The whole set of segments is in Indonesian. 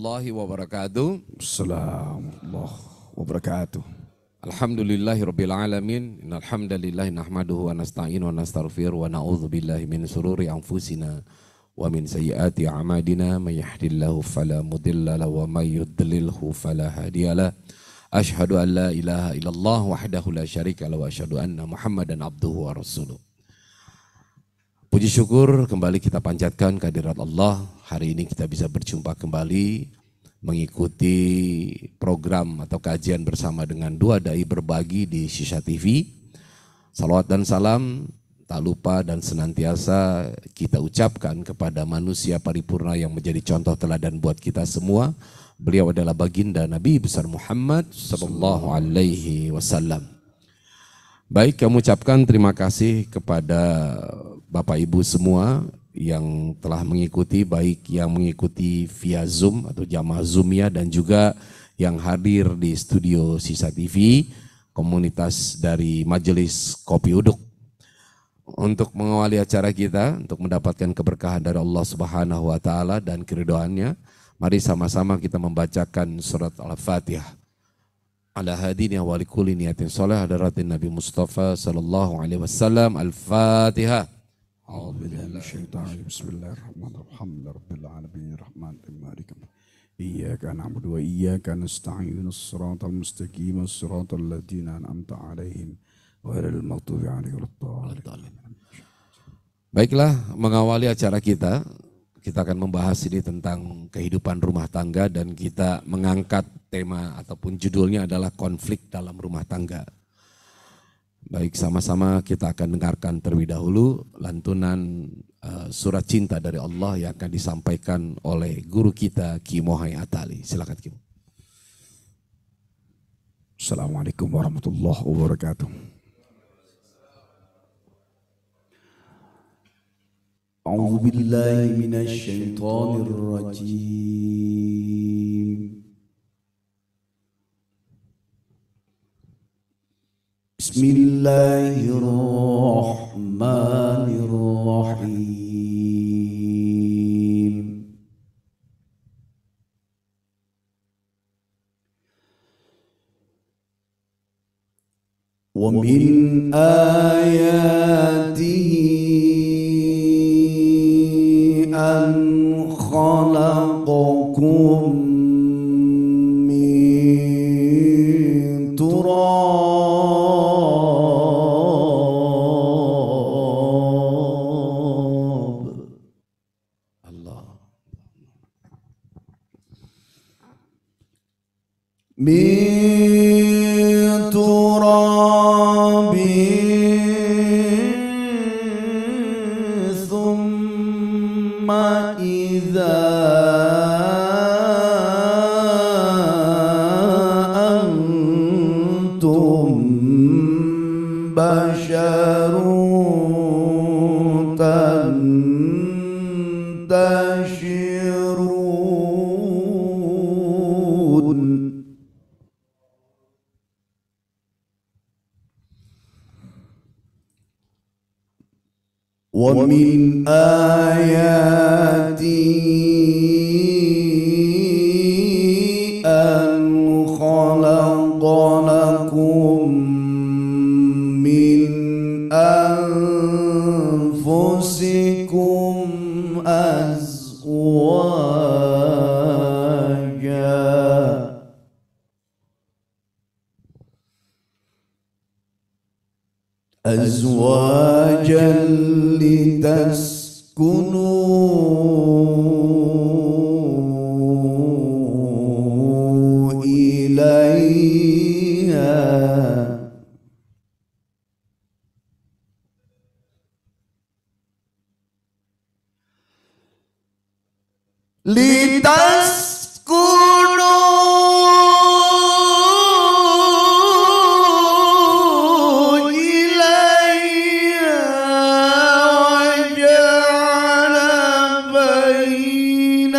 warahmatullahi wabarakatuh. Assalamualaikum wabarakatuh. Alhamdulillahirabbil alamin. Innal hamdalillah nahmaduhu wa nasta'inu wa nastaghfiruh wa na'udzu billahi min shururi anfusina wa min sayyiati a'malina. May yahdihillahu fala mudilla lahu wa may yudlilhu fala hadiyalah. Asyhadu an la ilaha illallah wahdahu la syarika lahu wa asyhadu anna Muhammadan abduhu wa rasuluh. Puji syukur kembali kita panjatkan kehadirat Allah. Hari ini kita bisa berjumpa kembali mengikuti program atau kajian bersama dengan dua dai berbagi di Shisha TV. Salawat dan salam tak lupa dan senantiasa kita ucapkan kepada manusia paripurna yang menjadi contoh teladan buat kita semua. Beliau adalah baginda Nabi besar Muhammad sallallahu alaihi wasallam. Baik, kami ucapkan terima kasih kepada Bapak Ibu semua yang telah mengikuti, baik yang mengikuti via Zoom atau jamaah Zoomia dan juga yang hadir di studio Shisha TV, komunitas dari Majelis Kopi Uduk. Untuk mengawali acara kita, untuk mendapatkan keberkahan dari Allah Subhanahu wa Ta'ala dan keridhaannya, mari sama-sama kita membacakan surat Al-Fatihah. Ala hadini wa likulli niyatin sholih hadaratin Nabi Mustafa sallallahu alaihi wasallam. Al-Fatihah. Bismillahirrahmanirrahim. Rabbil alamin rahmanir rahim. Iyyaka na'budu wa iyyaka nasta'in. Shiratal mustaqim shiratal ladzina an'amta 'alaihim ghairil maghdubi 'alaihim waladdallin. Baiklah, mengawali acara kita akan membahas ini tentang kehidupan rumah tangga dan kita mengangkat tema ataupun judulnya adalah konflik dalam rumah tangga. Baik, sama-sama kita akan dengarkan terlebih dahulu lantunan surat cinta dari Allah yang akan disampaikan oleh guru kita Ki Mohai Atali. Silakan Ki. Assalamualaikum warahmatullahi wabarakatuh. أعوذ بالله من الشيطان الرجيم. بسم الله الرحمن الرحيم. ومن آياته أن خلقكم من تراب. Allah. من تراب ثم إذا أنتم بشر تنتشرون. ومن آياته أن خلق لكم من أنفسكم أزواجا لتسكنوا إليها لتسكنوا إليها وجعل بينكم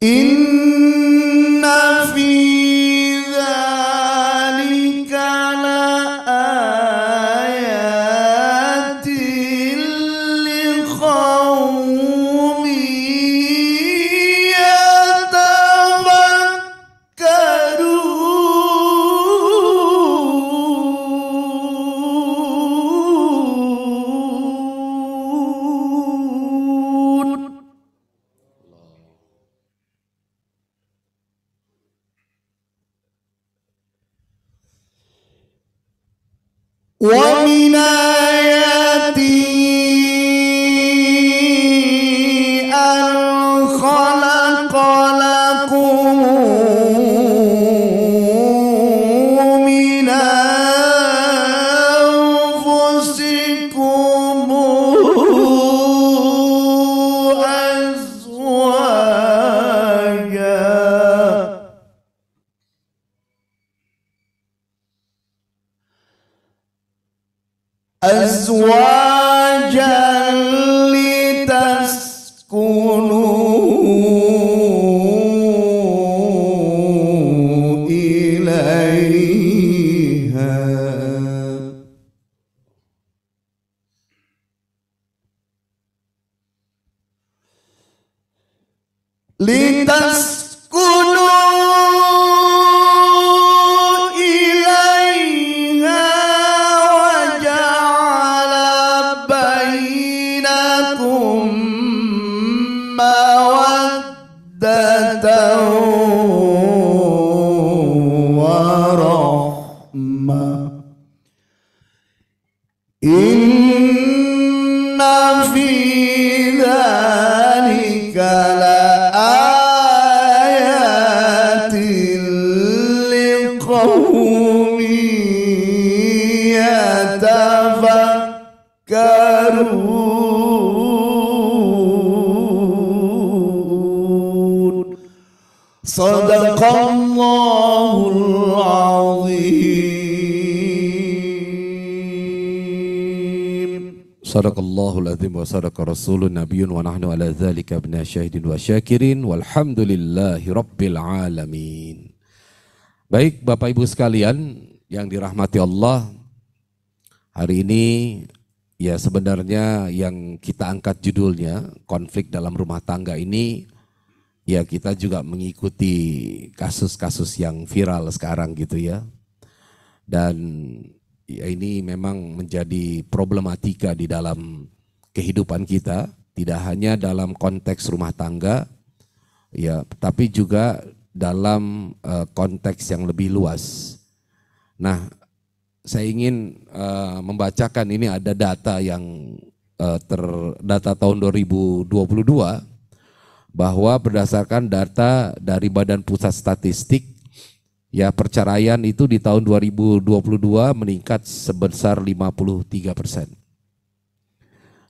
Inna fi dzalika laayatin liqaumin yatafakkarun. Wa min ayatihi an khalaqa lakum min anfusikum azwajan litaskunu ilaiha litaskunu ilaiha wa ja'ala bainakum mawaddatan wa rahmah. Inna fi dzalika laayatin liqaumin yatafakkarun. Sadaqallahul azim. Sadaqallahul azim wa sadaqa rasulun nabiyyun wa nahnu ala dzalika minasyahidin wa syakirin walhamdulillahi rabbil alamin. Baik Bapak Ibu sekalian yang dirahmati Allah, hari ini ya sebenarnya yang kita angkat judulnya konflik dalam rumah tangga ini, ya kita juga mengikuti kasus-kasus yang viral sekarang gitu ya. Dan ya ini memang menjadi problematika di dalam kehidupan kita, tidak hanya dalam konteks rumah tangga, ya, tapi juga dalam konteks yang lebih luas. Nah, saya ingin membacakan ini ada data yang data tahun 2022 bahwa berdasarkan data dari Badan Pusat Statistik, ya perceraian itu di tahun 2022 meningkat sebesar 53%.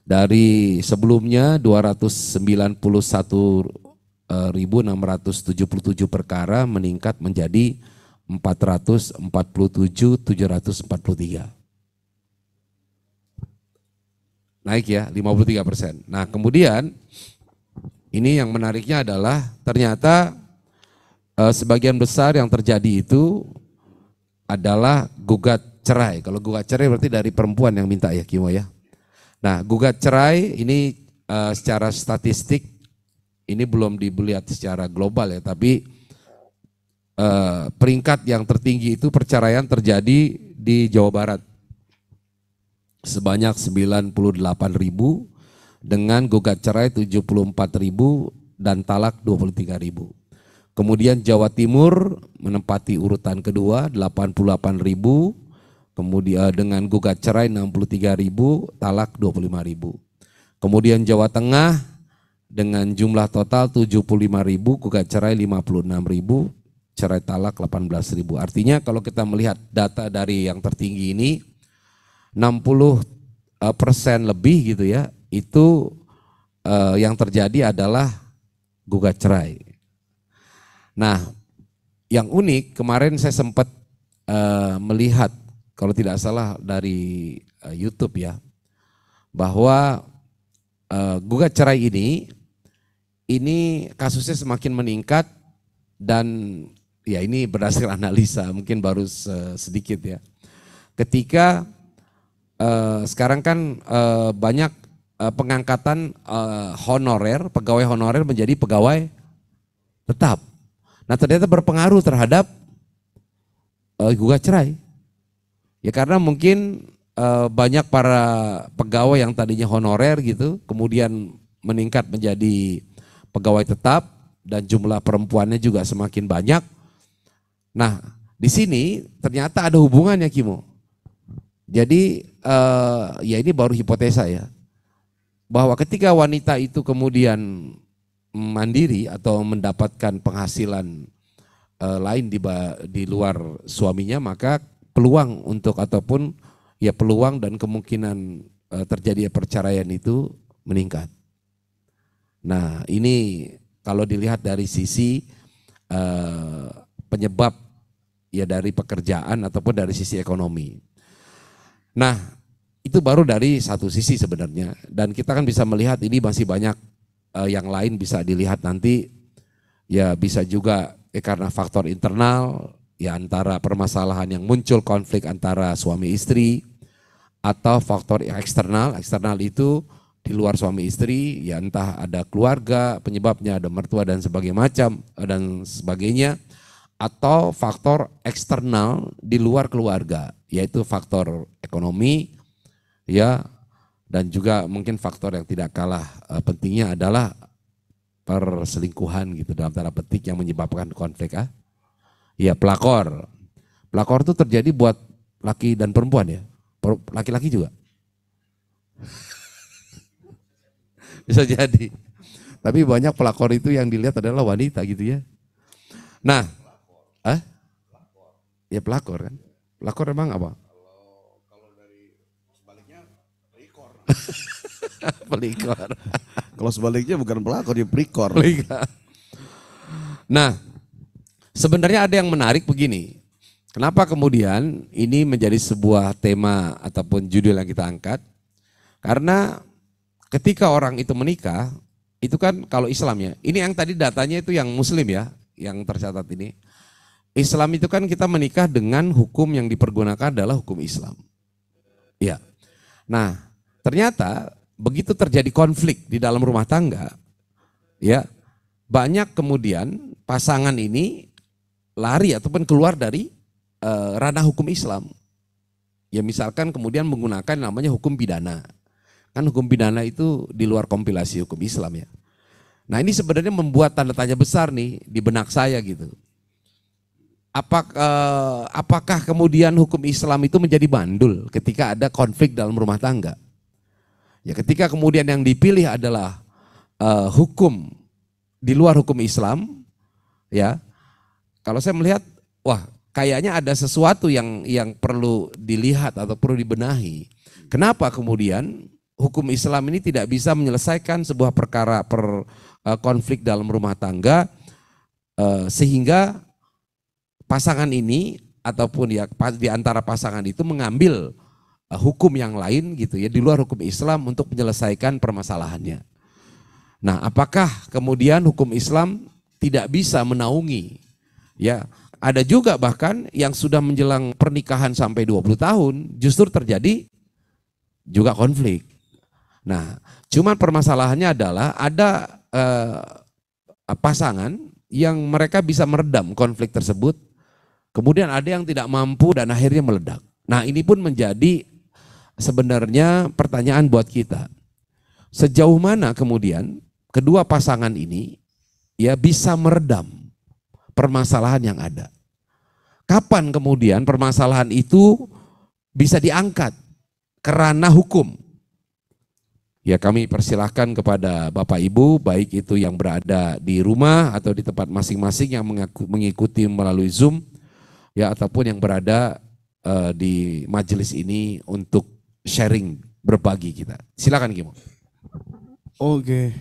Dari sebelumnya 291.677 perkara meningkat menjadi 447.743. Naik ya 53%. Nah kemudian ini yang menariknya adalah ternyata sebagian besar yang terjadi itu adalah gugat cerai. Kalau gugat cerai berarti dari perempuan yang minta ya Kimo ya. Nah gugat cerai ini secara statistik ini belum dilihat secara global ya, tapi peringkat yang tertinggi itu perceraian terjadi di Jawa Barat sebanyak 98.000 dengan gugat cerai 74.000 dan talak 23.000. Kemudian Jawa Timur menempati urutan kedua 88.000, kemudian dengan gugat cerai 63.000, talak 25.000. Kemudian Jawa Tengah dengan jumlah total 75.000, gugat cerai 56.000, cerai talak 18.000. Artinya kalau kita melihat data dari yang tertinggi ini 60% lebih gitu ya, itu yang terjadi adalah gugat cerai. Nah, yang unik kemarin saya sempat melihat, kalau tidak salah dari YouTube ya, bahwa gugat cerai ini ini kasusnya semakin meningkat dan ya ini berdasarkan analisa mungkin baru sedikit ya. Ketika sekarang kan banyak pengangkatan honorer, pegawai honorer menjadi pegawai tetap. Nah ternyata berpengaruh terhadap gugat cerai. Ya karena mungkin banyak para pegawai yang tadinya honorer gitu, kemudian meningkat menjadi pegawai tetap dan jumlah perempuannya juga semakin banyak. Nah di sini ternyata ada hubungannya Kimo. Jadi ya ini baru hipotesa ya, bahwa ketika wanita itu kemudian mandiri atau mendapatkan penghasilan lain di luar suaminya, maka peluang untuk ataupun ya peluang dan kemungkinan terjadi perceraian itu meningkat. Nah ini kalau dilihat dari sisi penyebab ya dari pekerjaan ataupun dari sisi ekonomi. Nah itu baru dari satu sisi sebenarnya, dan kita kan bisa melihat ini masih banyak yang lain bisa dilihat nanti, ya bisa juga karena faktor internal, ya antara permasalahan yang muncul konflik antara suami istri, atau faktor eksternal itu di luar suami istri, ya entah ada keluarga penyebabnya, ada mertua dan sebagainya, atau faktor eksternal di luar keluarga, yaitu faktor ekonomi, ya, dan juga mungkin faktor yang tidak kalah pentingnya adalah perselingkuhan gitu dalam tanda petik yang menyebabkan konflik. Ya pelakor itu terjadi buat laki dan perempuan ya, laki-laki juga bisa jadi, tapi banyak pelakor itu yang dilihat adalah wanita gitu ya. Nah, ya pelakor kan, pelakor emang apa? Kalau dari sebaliknya pelikor. Pelikor. Kalau sebaliknya bukan pelakor, dia pelikor. Nah, sebenarnya ada yang menarik begini. Kenapa kemudian ini menjadi sebuah tema ataupun judul yang kita angkat? Karena ketika orang itu menikah, itu kan kalau Islam ya, ini yang tadi datanya itu yang Muslim ya, yang tercatat ini. Islam itu kan kita menikah dengan hukum yang dipergunakan adalah hukum Islam. Ya. Nah, ternyata begitu terjadi konflik di dalam rumah tangga, ya banyak kemudian pasangan ini lari ataupun keluar dari ranah hukum Islam. Ya misalkan kemudian menggunakan namanya hukum pidana. Kan hukum pidana itu di luar kompilasi hukum Islam ya. Nah ini sebenarnya membuat tanda tanya besar nih di benak saya gitu. Apakah kemudian hukum Islam itu menjadi bandul ketika ada konflik dalam rumah tangga? Ya ketika kemudian yang dipilih adalah hukum di luar hukum Islam, ya kalau saya melihat, wah kayaknya ada sesuatu yang perlu dilihat atau perlu dibenahi. Kenapa kemudian hukum Islam ini tidak bisa menyelesaikan sebuah perkara konflik dalam rumah tangga sehingga pasangan ini ataupun ya di antara pasangan itu mengambil hukum yang lain gitu ya di luar hukum Islam untuk menyelesaikan permasalahannya. Nah, apakah kemudian hukum Islam tidak bisa menaungi? Ya, ada juga bahkan yang sudah menjelang pernikahan sampai 20 tahun justru terjadi juga konflik. Nah, cuman permasalahannya adalah ada pasangan yang mereka bisa meredam konflik tersebut. Kemudian ada yang tidak mampu dan akhirnya meledak. Nah ini pun menjadi sebenarnya pertanyaan buat kita. Sejauh mana kemudian kedua pasangan ini ya bisa meredam permasalahan yang ada. Kapan kemudian permasalahan itu bisa diangkat ke ranah hukum? Ya kami persilahkan kepada Bapak Ibu, baik itu yang berada di rumah atau di tempat masing-masing yang mengikuti melalui Zoom, ya ataupun yang berada di majelis ini untuk sharing, berbagi kita. Silakan Kimo. Oke,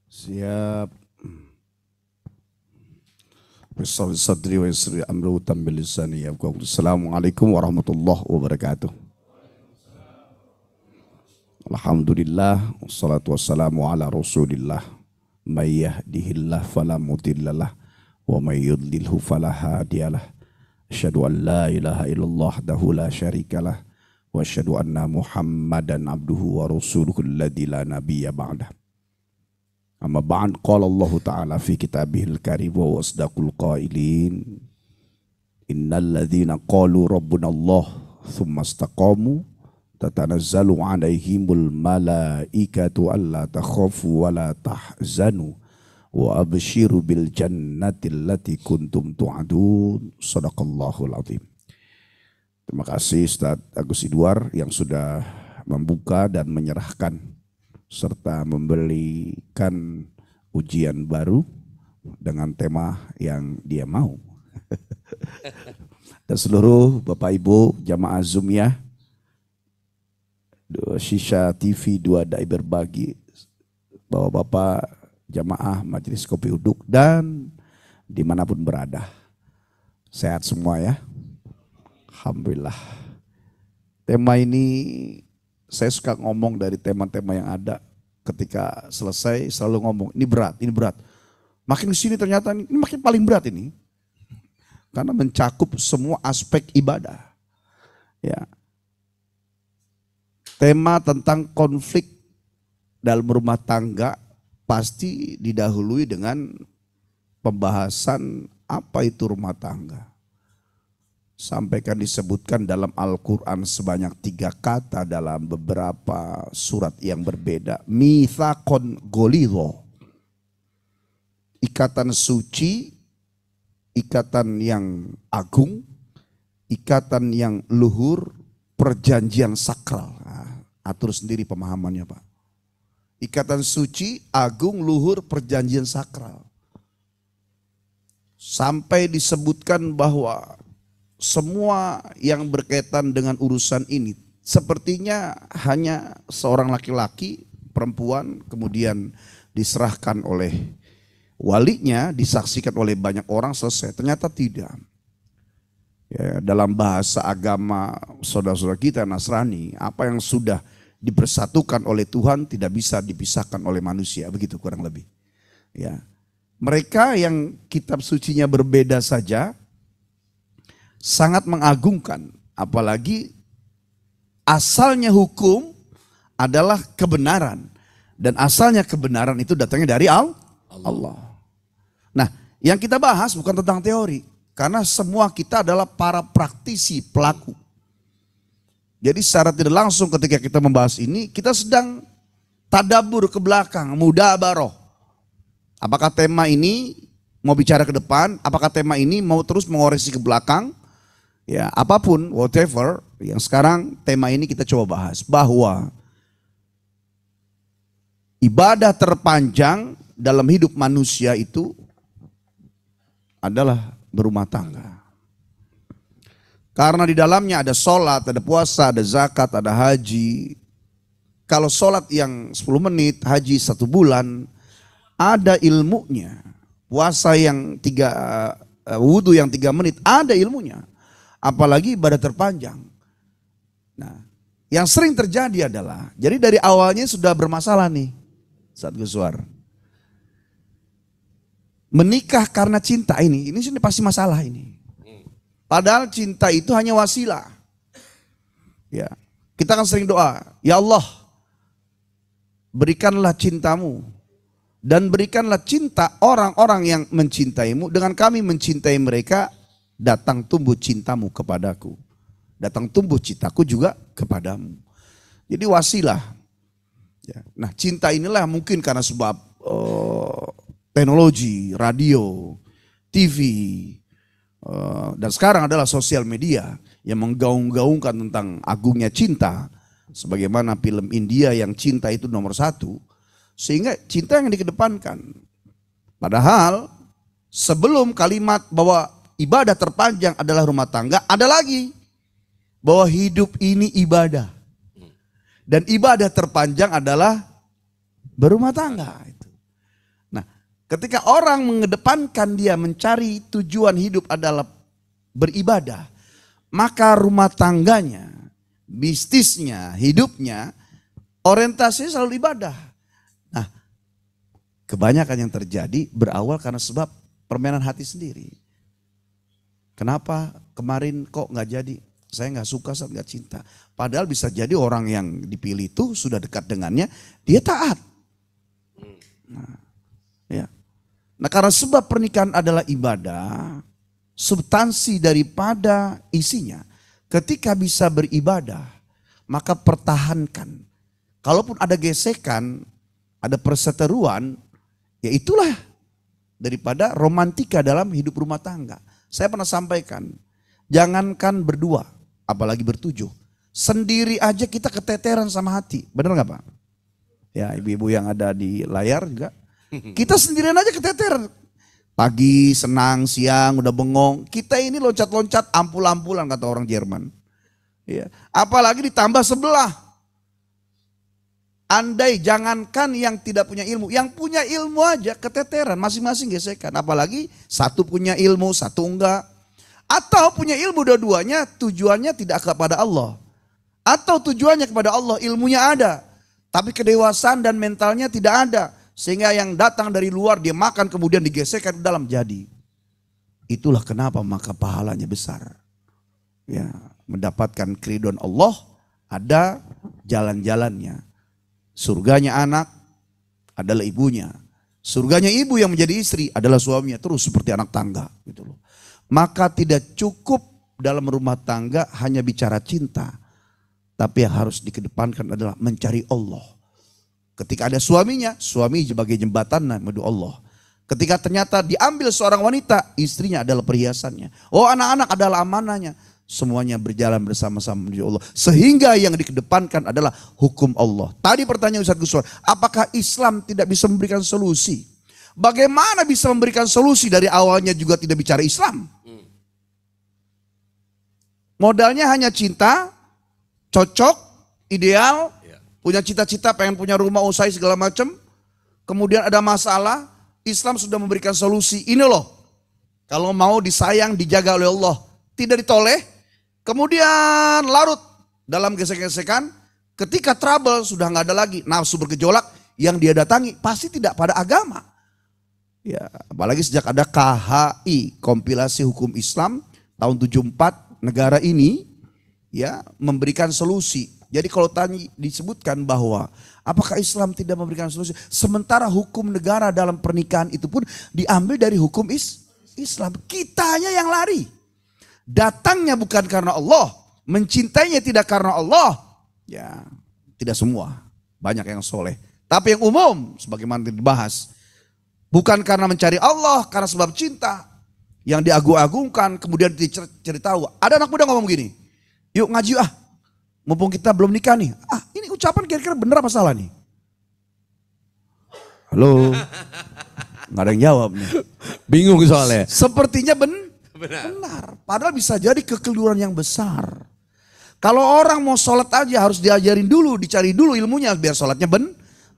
siap. Assalamualaikum warahmatullahi wabarakatuh. Alhamdulillah, wassalatu wassalamu ala rasulillah may yahdihillahu fala mudilla lahu wa may yudlilhu fala hadiya lahu. Asyhadu an la ilaha illallah wahdahu la syarika lah wa asyhadu anna Muhammadan abduhu wa rasuluhu alladzi la nabiyya ba'dah. Amma ba'd, qala Allah ta'ala fi kitabihil karim wa asdaqul qailin innal ladzina qalu rabbuna Allah tsumma istaqamu tatanazzalu 'alaihimul malaikatu alla takhafu wa la tahzanu wa abshiru bil jannati allati kuntum tu'adun. Shadaqallahul azim. Terima kasih Ustaz Agus Idwar yang sudah membuka dan menyerahkan serta memberikan ujian baru dengan tema yang dia mau. Dan seluruh Bapak Ibu jamaah Zumiyah Shisha TV 2 Dai Berbagi, Bapak-bapak jamaah Majelis Kopi Uduk dan dimanapun berada, sehat semua ya, alhamdulillah. Tema ini saya suka ngomong dari tema-tema yang ada, ketika selesai selalu ngomong ini berat, ini berat. Makin kesini ternyata ini makin paling berat ini, karena mencakup semua aspek ibadah. Ya, tema tentang konflik dalam rumah tangga pasti didahului dengan pembahasan apa itu rumah tangga. Sampaikan disebutkan dalam Al-Quran sebanyak 3 kata dalam beberapa surat yang berbeda. Mitsaqon ghalidho, ikatan suci, ikatan yang agung, ikatan yang luhur, perjanjian sakral. Nah, atur sendiri pemahamannya Pak. Ikatan suci, agung, luhur, perjanjian sakral. Sampai disebutkan bahwa semua yang berkaitan dengan urusan ini sepertinya hanya seorang laki-laki, perempuan, kemudian diserahkan oleh walinya, disaksikan oleh banyak orang, selesai. Ternyata tidak. Ya, dalam bahasa agama saudara-saudara kita Nasrani, apa yang sudah dipersatukan oleh Tuhan tidak bisa dipisahkan oleh manusia, begitu kurang lebih. Ya, mereka yang kitab sucinya berbeda saja sangat mengagungkan, apalagi asalnya hukum adalah kebenaran, dan asalnya kebenaran itu datangnya dari Allah. Nah, yang kita bahas bukan tentang teori, karena semua kita adalah para praktisi, pelaku. Jadi secara tidak langsung ketika kita membahas ini, kita sedang tadabur ke belakang, mudabaroh. Apakah tema ini mau bicara ke depan, apakah tema ini mau terus mengoreksi ke belakang. Ya, apapun, whatever, yang sekarang tema ini kita coba bahas. Bahwa ibadah terpanjang dalam hidup manusia itu adalah berumah tangga. Karena di dalamnya ada sholat, ada puasa, ada zakat, ada haji. Kalau sholat yang 10 menit, haji 1 bulan, ada ilmunya. Puasa yang wudhu yang 3 menit, ada ilmunya. Apalagi ibadah terpanjang. Nah, yang sering terjadi adalah, jadi dari awalnya sudah bermasalah nih, Ustaz Guswar. Menikah karena cinta ini pasti masalah ini. Padahal cinta itu hanya wasilah. Ya, kita kan sering doa, ya Allah, berikanlah cintamu dan berikanlah cinta orang-orang yang mencintaimu. Dengan kami mencintai mereka, datang tumbuh cintamu kepadaku. Datang tumbuh cintaku juga kepadamu. Jadi wasilah. Ya. Nah, cinta inilah mungkin karena sebab teknologi, radio, TV, dan sekarang adalah sosial media yang menggaung-gaungkan tentang agungnya cinta. Sebagaimana film India yang cinta itu nomor 1. Sehingga cinta yang dikedepankan. Padahal sebelum kalimat bahwa ibadah terpanjang adalah rumah tangga, ada lagi bahwa hidup ini ibadah. Dan ibadah terpanjang adalah berumah tangga. Nah, ketika orang mengedepankan dia mencari tujuan hidup adalah beribadah, maka rumah tangganya, bisnisnya, hidupnya, orientasinya selalu ibadah. Nah, Kebanyakan yang terjadi berawal karena sebab permainan hati sendiri. Kenapa kemarin kok nggak jadi? Saya nggak suka, saya nggak cinta. Padahal bisa jadi orang yang dipilih itu sudah dekat dengannya, dia taat. Nah, ya. Nah, karena sebab pernikahan adalah ibadah, substansi daripada isinya, ketika bisa beribadah, maka pertahankan. Kalaupun ada gesekan, ada perseteruan, ya itulah daripada romantika dalam hidup rumah tangga. Saya pernah sampaikan, jangankan berdua, apalagi bertujuh. Sendiri aja kita keteteran sama hati, benar gak Pak? Ya, ibu-ibu yang ada di layar juga. Kita sendirian aja keteteran. Pagi senang, siang udah bengong. Kita ini loncat-loncat, ampul-ampulan kata orang Jerman. Ya. Apalagi ditambah sebelah. Andai jangankan yang tidak punya ilmu, yang punya ilmu aja keteteran, masing-masing gesekan. Apalagi satu punya ilmu, satu enggak. Atau punya ilmu dua-duanya tujuannya tidak kepada Allah. Atau tujuannya kepada Allah, ilmunya ada. Tapi kedewasaan dan mentalnya tidak ada. Sehingga yang datang dari luar dia makan kemudian digesekkan ke dalam jadi. Itulah kenapa maka pahalanya besar. Ya, mendapatkan keridhaan Allah ada jalan-jalannya. Surganya anak adalah ibunya. Surganya ibu yang menjadi istri adalah suaminya. Terus seperti anak tangga. Gitu loh. Maka tidak cukup dalam rumah tangga hanya bicara cinta. Tapi yang harus dikedepankan adalah mencari Allah. Ketika ada suaminya, suami sebagai jembatan menuju Allah. Ketika ternyata diambil seorang wanita, istrinya adalah perhiasannya. Oh, anak-anak adalah amanahnya. Semuanya berjalan bersama-sama menuju Allah. Sehingga yang dikedepankan adalah hukum Allah. Tadi pertanyaan Ustaz Guswan, apakah Islam tidak bisa memberikan solusi? Bagaimana bisa memberikan solusi dari awalnya juga tidak bicara Islam? Modalnya hanya cinta, cocok, ideal, punya cita-cita, pengen punya rumah, usai segala macam. Kemudian ada masalah, Islam sudah memberikan solusi. Ini loh, kalau mau disayang, dijaga oleh Allah, tidak ditoleh. Kemudian larut dalam gesek-gesekan, ketika trouble sudah nggak ada lagi, nafsu bergejolak, yang dia datangi pasti tidak pada agama. Ya, apalagi sejak ada KHI, kompilasi hukum Islam tahun 74, negara ini ya memberikan solusi. Jadi kalau tanya disebutkan bahwa apakah Islam tidak memberikan solusi, sementara hukum negara dalam pernikahan itu pun diambil dari hukum Islam. Kitanya yang lari. Datangnya bukan karena Allah, mencintainya tidak karena Allah. Ya, tidak semua, banyak yang soleh. Tapi yang umum, sebagaimana dibahas, bukan karena mencari Allah, karena sebab cinta. Yang diagung-agungkan, kemudian diceritahu. Ada anak muda ngomong gini, yuk ngaji mumpung kita belum nikah nih. Ini ucapan kira-kira benar apa salah nih? Halo, nggak ada yang jawab nih. Bingung soalnya. Sepertinya benar. Padahal bisa jadi kekeliruan yang besar. Kalau orang mau sholat aja harus diajarin dulu, dicari dulu ilmunya biar sholatnya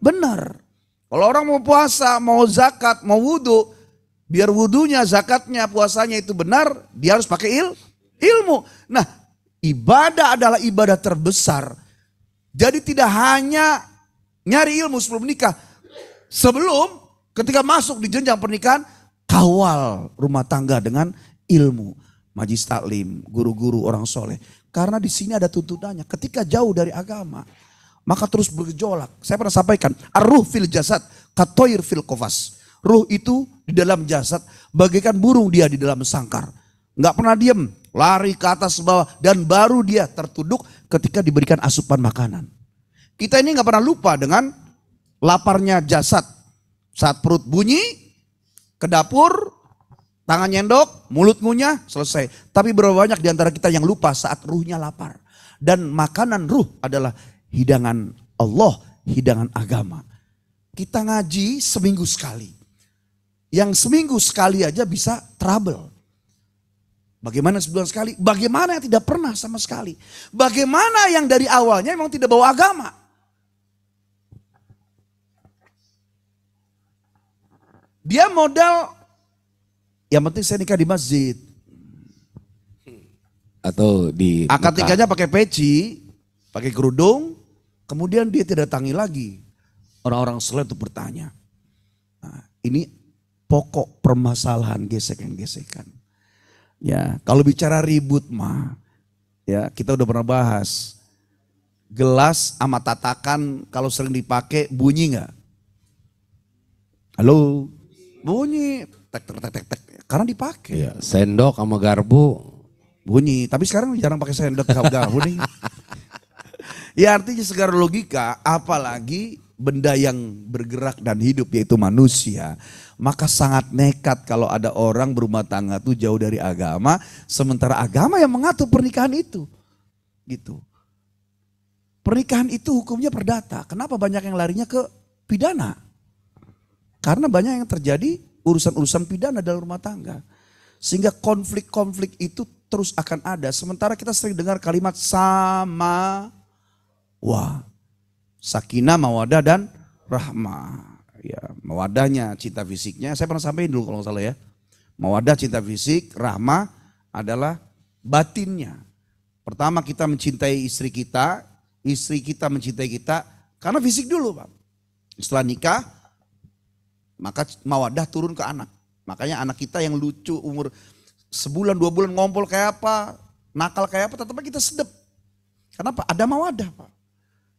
benar. Kalau orang mau puasa, mau zakat, mau wudhu, biar wudhunya, zakatnya, puasanya itu benar, dia harus pakai ilmu. Nah, ibadah adalah ibadah terbesar. Jadi tidak hanya nyari ilmu sebelum nikah. Sebelum ketika masuk di jenjang pernikahan, kawal rumah tangga dengan ilmu. Majlis taklim, guru-guru orang soleh. Karena di sini ada tuntutannya. Ketika jauh dari agama, maka terus bergejolak. Saya pernah sampaikan, ar-ruh fil jasad, katoir fil kofas. Ruh itu di dalam jasad, bagaikan burung dia di dalam sangkar. Nggak pernah diem, lari ke atas bawah. Dan baru dia tertunduk ketika diberikan asupan makanan. Kita ini nggak pernah lupa dengan laparnya jasad. Saat perut bunyi, ke dapur, tangan nyendok, mulut ngunyah, selesai. Tapi berapa banyak di antara kita yang lupa saat ruhnya lapar. Dan makanan ruh adalah hidangan Allah, hidangan agama. Kita ngaji seminggu sekali. Yang seminggu sekali aja bisa trouble. Bagaimana sebulan sekali? Bagaimana yang tidak pernah sama sekali? Bagaimana yang dari awalnya memang tidak bawa agama? Dia modal, yang penting saya nikah di masjid. Atau di akad nikahnya pakai peci, pakai kerudung, kemudian dia tidak datangi lagi. Orang-orang soleh itu bertanya, Nah, ini pokok permasalahan gesekan-gesekan. Ya, kalau bicara ribut mah, ya kita udah pernah bahas. Gelas sama tatakan kalau sering dipakai bunyi nggak? Halo, bunyi, tek tek tek tek tek, karena dipakai. Ya, sendok sama garpu Bunyi, tapi sekarang jarang pakai sendok garpu nih. Ya artinya secara logika, apalagi benda yang bergerak dan hidup yaitu manusia, maka sangat nekat kalau ada orang berumah tangga tuh jauh dari agama, sementara agama yang mengatur pernikahan itu. Gitu. Pernikahan itu hukumnya perdata. Kenapa banyak yang larinya ke pidana? Karena banyak yang terjadi urusan-urusan pidana dalam rumah tangga. Sehingga konflik-konflik itu terus akan ada. Sementara kita sering dengar kalimat sama. Wah, sakinah, mawadah dan rahmah. Ya, mawadahnya cinta fisiknya, saya pernah sampaikan dulu kalau nggak salah ya. Mawadah cinta fisik, rahmah adalah batinnya. Pertama kita mencintai istri kita mencintai kita karena fisik dulu Pak. Setelah nikah, maka mawadah turun ke anak. Makanya anak kita yang lucu umur sebulan 2 bulan ngompol kayak apa, nakal kayak apa, tetap kita sedep. Kenapa? Ada mawadah Pak.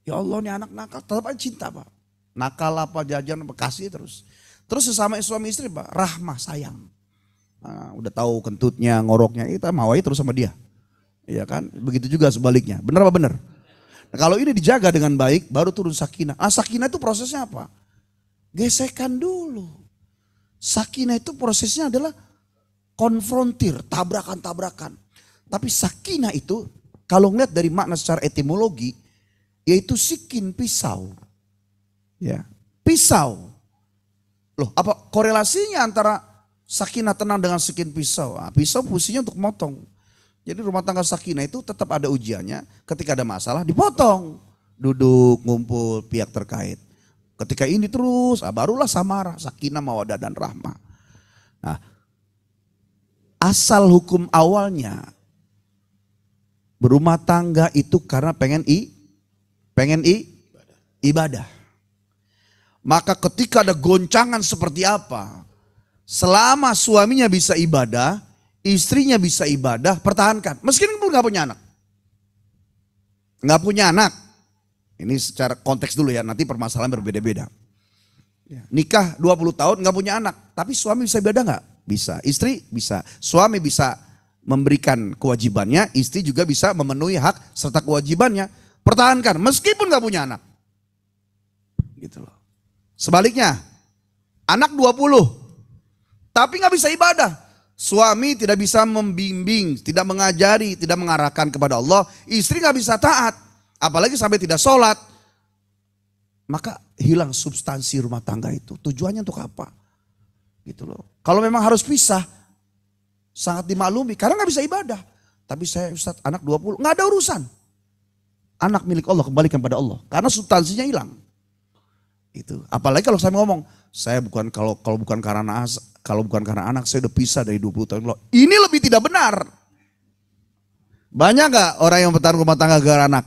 Ya Allah nih anak nakal, tetap aja cinta Pak. Nakal apa, jajan apa, kasih terus. Terus sesama suami istri Pak, rahmah, sayang. Nah, udah tahu kentutnya, ngoroknya, kita mau aja terus sama dia. Iya kan? Begitu juga sebaliknya. Benar apa benar? Nah, kalau ini dijaga dengan baik, baru turun sakinah. Ah, sakinah itu prosesnya apa? Gesekan dulu. Sakinah itu prosesnya adalah konfrontir, tabrakan-tabrakan. Tapi sakinah itu, kalau ngeliat dari makna secara etimologi, yaitu sikin, pisau. Ya, pisau. Loh, apa korelasinya antara sakinah tenang dengan sikin pisau? Ah, pisau fungsinya untuk motong. Jadi rumah tangga sakinah itu tetap ada ujiannya. Ketika ada masalah dipotong. Duduk, ngumpul, pihak terkait. Ketika ini terus, barulah samara, sakinah, mawadah dan rahmah. Nah, asal hukum awalnya berumah tangga itu karena pengen ibadah. Maka ketika ada goncangan seperti apa, selama suaminya bisa ibadah, istrinya bisa ibadah, pertahankan. Meskipun gak punya anak. Gak punya anak. Ini secara konteks dulu ya, nanti permasalahan berbeda-beda. Nikah 20 tahun gak punya anak, tapi suami bisa ibadah gak? Bisa. Istri bisa. Suami bisa memberikan kewajibannya, istri juga bisa memenuhi hak serta kewajibannya. Pertahankan, meskipun gak punya anak. Gitu loh. Sebaliknya, anak 20, tapi gak bisa ibadah. Suami tidak bisa membimbing, tidak mengajari, tidak mengarahkan kepada Allah. Istri gak bisa taat, apalagi sampai tidak sholat. Maka hilang substansi rumah tangga itu. Tujuannya untuk apa? Gitu loh. Kalau memang harus pisah, sangat dimaklumi karena gak bisa ibadah. Tapi saya Ustaz anak 20, gak ada urusan. Anak milik Allah, kembalikan pada Allah. Karena substansinya hilang. Itu. Apalagi kalau saya ngomong, saya bukan kalau bukan karena anak saya udah pisah dari 20 tahun lalu. Ini lebih tidak benar. Banyak gak orang yang bertahan rumah tangga gara anak?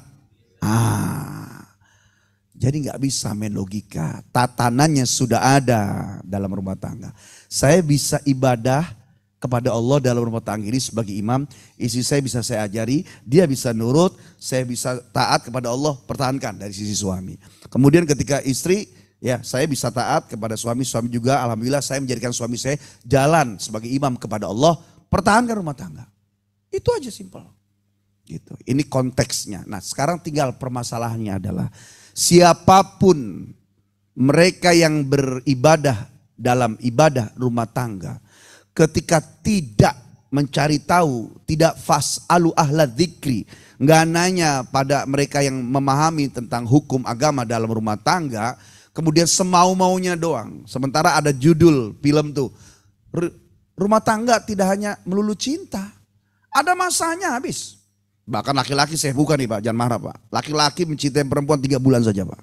Jadi gak bisa main logika. Tatanannya sudah ada dalam rumah tangga. Saya bisa ibadah kepada Allah dalam rumah tangga ini sebagai imam. Istri saya bisa saya ajari, dia bisa nurut, saya bisa taat kepada Allah, pertahankan dari sisi suami. Kemudian ketika istri, ya saya bisa taat kepada suami juga, alhamdulillah saya menjadikan suami saya jalan sebagai imam kepada Allah, pertahankan rumah tangga. Itu aja simpel. Gitu. Ini konteksnya. Nah sekarang tinggal permasalahannya adalah siapapun mereka yang beribadah dalam ibadah rumah tangga, ketika tidak mencari tahu, tidak fas'alu ahla dzikri, nggak nanya pada mereka yang memahami tentang hukum agama dalam rumah tangga, kemudian semau-maunya doang. Sementara ada judul film tuh, rumah tangga tidak hanya melulu cinta, ada masanya habis. Bahkan laki-laki, saya bukan nih Pak, jangan marah Pak. Laki-laki mencintai perempuan 3 bulan saja Pak.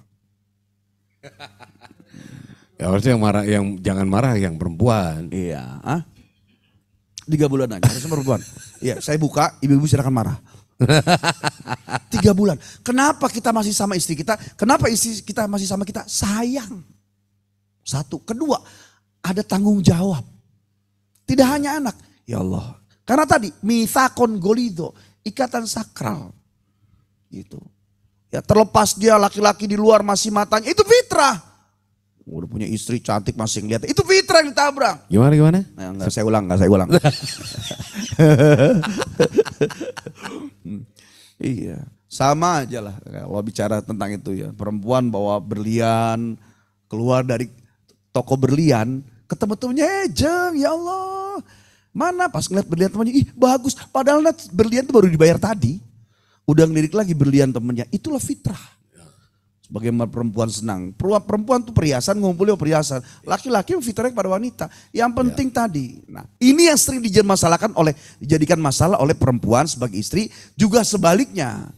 Ya harusnya yang jangan marah yang perempuan. Iya, 3 bulan aja, harusnya perempuan. Iya, saya buka, ibu-ibu silakan marah. 3 bulan. Kenapa kita masih sama istri kita? Kenapa istri kita masih sama kita? Sayang. Satu. Kedua, ada tanggung jawab. Tidak hanya anak. Ya Allah. Karena tadi, mitsaqon golido, ikatan sakral. Gitu. Ya terlepas dia laki-laki di luar masih matanya, itu fitrah. Udah punya istri cantik masih ngeliat, itu fitrah yang ditabrak. Gimana? Nah, enggak saya ulang. Iya, sama aja lah kalau bicara tentang itu ya. Perempuan bawa berlian, keluar dari toko berlian, ketemu temennya, Jeng, ya Allah. Mana pas ngeliat berlian temannya, ih bagus. Padahal berlian itu baru dibayar tadi. Udah ngelirik lagi berlian temennya, itulah fitrah. Bagaimana perempuan senang. Perempuan tuh perhiasan, ngumpulnya perhiasan. Laki-laki fitrahnya kepada wanita. Yang penting tadi. Nah, ini yang sering dijadikan masalah oleh perempuan sebagai istri. Juga sebaliknya.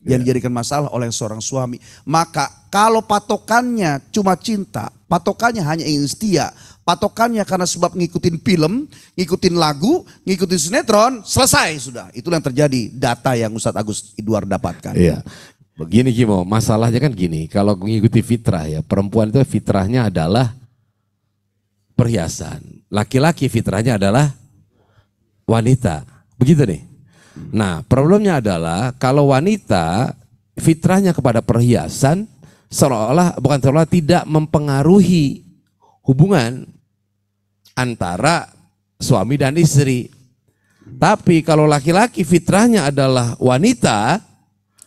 Yang dijadikan masalah oleh seorang suami. Maka kalau patokannya cuma cinta. Patokannya hanya ingin setia. Patokannya karena sebab ngikutin film, ngikutin lagu, ngikutin sinetron. Selesai sudah. Itulah yang terjadi. Data yang Ustadz Agus Idwar dapatkan. Iya. Begini Kimo, masalahnya kan gini, kalau mengikuti fitrah ya, perempuan itu fitrahnya adalah perhiasan. Laki-laki fitrahnya adalah wanita. Begitu nih. Nah, problemnya adalah kalau wanita fitrahnya kepada perhiasan seolah tidak mempengaruhi hubungan antara suami dan istri. Tapi kalau laki-laki fitrahnya adalah wanita,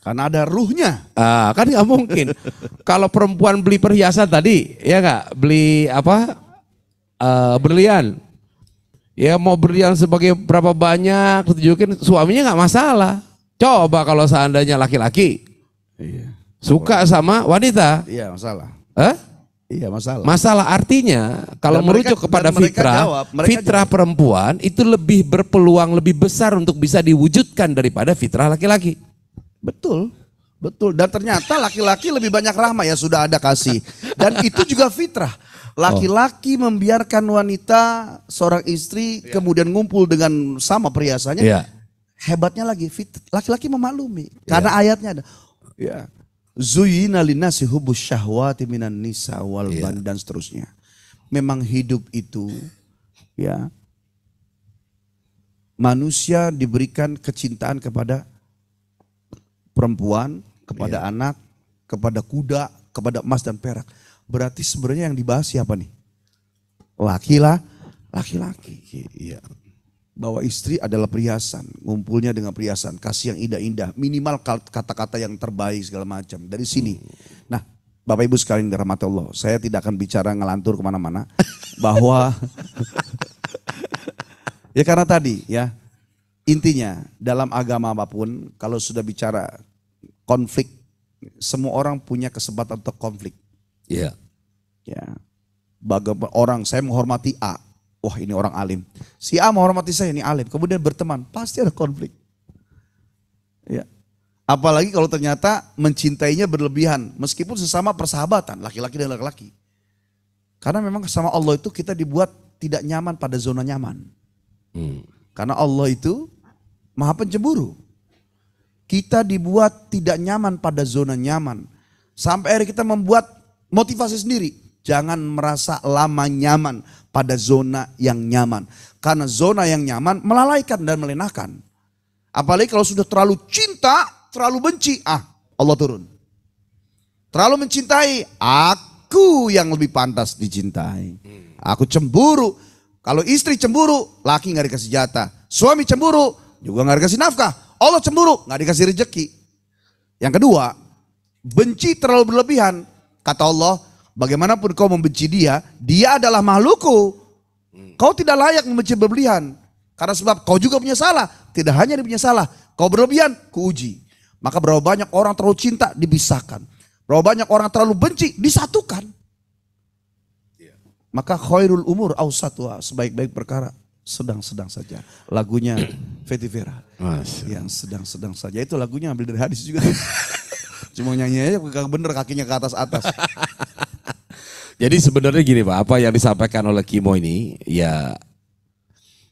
karena ada ruhnya. Kan nggak mungkin. Kalau perempuan beli perhiasan tadi, ya nggak, beli berlian. Ya mau berlian sebagai berapa banyak, tunjukin suaminya nggak masalah. Coba kalau seandainya laki-laki suka sama wanita. Iya masalah. Iya masalah. Masalah artinya kalau merujuk kepada fitrah, fitrah jawab. Perempuan itu lebih berpeluang lebih besar untuk bisa diwujudkan daripada fitrah laki-laki. Betul. Dan ternyata laki-laki lebih banyak rahmat, ya sudah ada kasih. Dan itu juga fitrah. Laki-laki membiarkan wanita, seorang istri kemudian ngumpul dengan sama perhiasannya. Hebatnya lagi, laki-laki memaklumi. Karena ayatnya ada. Zuyina linnasi hubbus syahwati minan nisa wal ban dan seterusnya. Memang hidup itu ya manusia diberikan kecintaan kepada perempuan, kepada anak, kepada kuda, kepada emas dan perak. Berarti sebenarnya yang dibahas siapa nih? Laki-laki. Iya. Bahwa istri adalah perhiasan, ngumpulnya dengan perhiasan, kasih yang indah-indah, minimal kata-kata yang terbaik segala macam. Dari sini. Nah, Bapak Ibu sekalian dirahmati Allah, saya tidak akan bicara ngelantur kemana-mana. Bahwa, ya karena tadi ya, intinya dalam agama apapun, kalau sudah bicara konflik, semua orang punya kesempatan untuk konflik. Iya. Ya. Bagaimana orang, saya menghormati A. Wah ini orang alim. Si A menghormati saya, ini alim. Kemudian berteman, pasti ada konflik. Ya. Apalagi kalau ternyata mencintainya berlebihan. Meskipun sesama persahabatan, laki-laki dan laki-laki. Karena memang sama Allah itu kita dibuat tidak nyaman pada zona nyaman. Karena Allah itu Maha Pencemburu. Kita dibuat tidak nyaman pada zona nyaman. Sampai akhirnya kita membuat motivasi sendiri. Jangan merasa lama nyaman pada zona yang nyaman. Karena zona yang nyaman melalaikan dan melenakan. Apalagi kalau sudah terlalu cinta, terlalu benci. Allah turun. Terlalu mencintai, aku yang lebih pantas dicintai. Aku cemburu. Kalau istri cemburu, laki gak dikasih jatah. Suami cemburu, juga gak dikasih nafkah. Allah cemburu, gak dikasih rezeki. Yang kedua, benci terlalu berlebihan. Kata Allah, bagaimanapun kau membenci dia, dia adalah makhlukku. Kau tidak layak membenci berlebihan. Karena sebab kau juga punya salah. Tidak hanya dia punya salah, kau berlebihan, kuuji. Maka berapa banyak orang terlalu cinta, dipisahkan. Berapa banyak orang terlalu benci, disatukan. Maka khairul umur awsatuha, sebaik-baik perkara sedang-sedang saja. Lagunya Fety Vera. Yang sedang-sedang saja. Itu lagunya ambil dari hadis juga. Cuma nyanyi aja bener kakinya ke atas-atas. Jadi sebenarnya gini Pak, apa yang disampaikan oleh Kimo ini ya,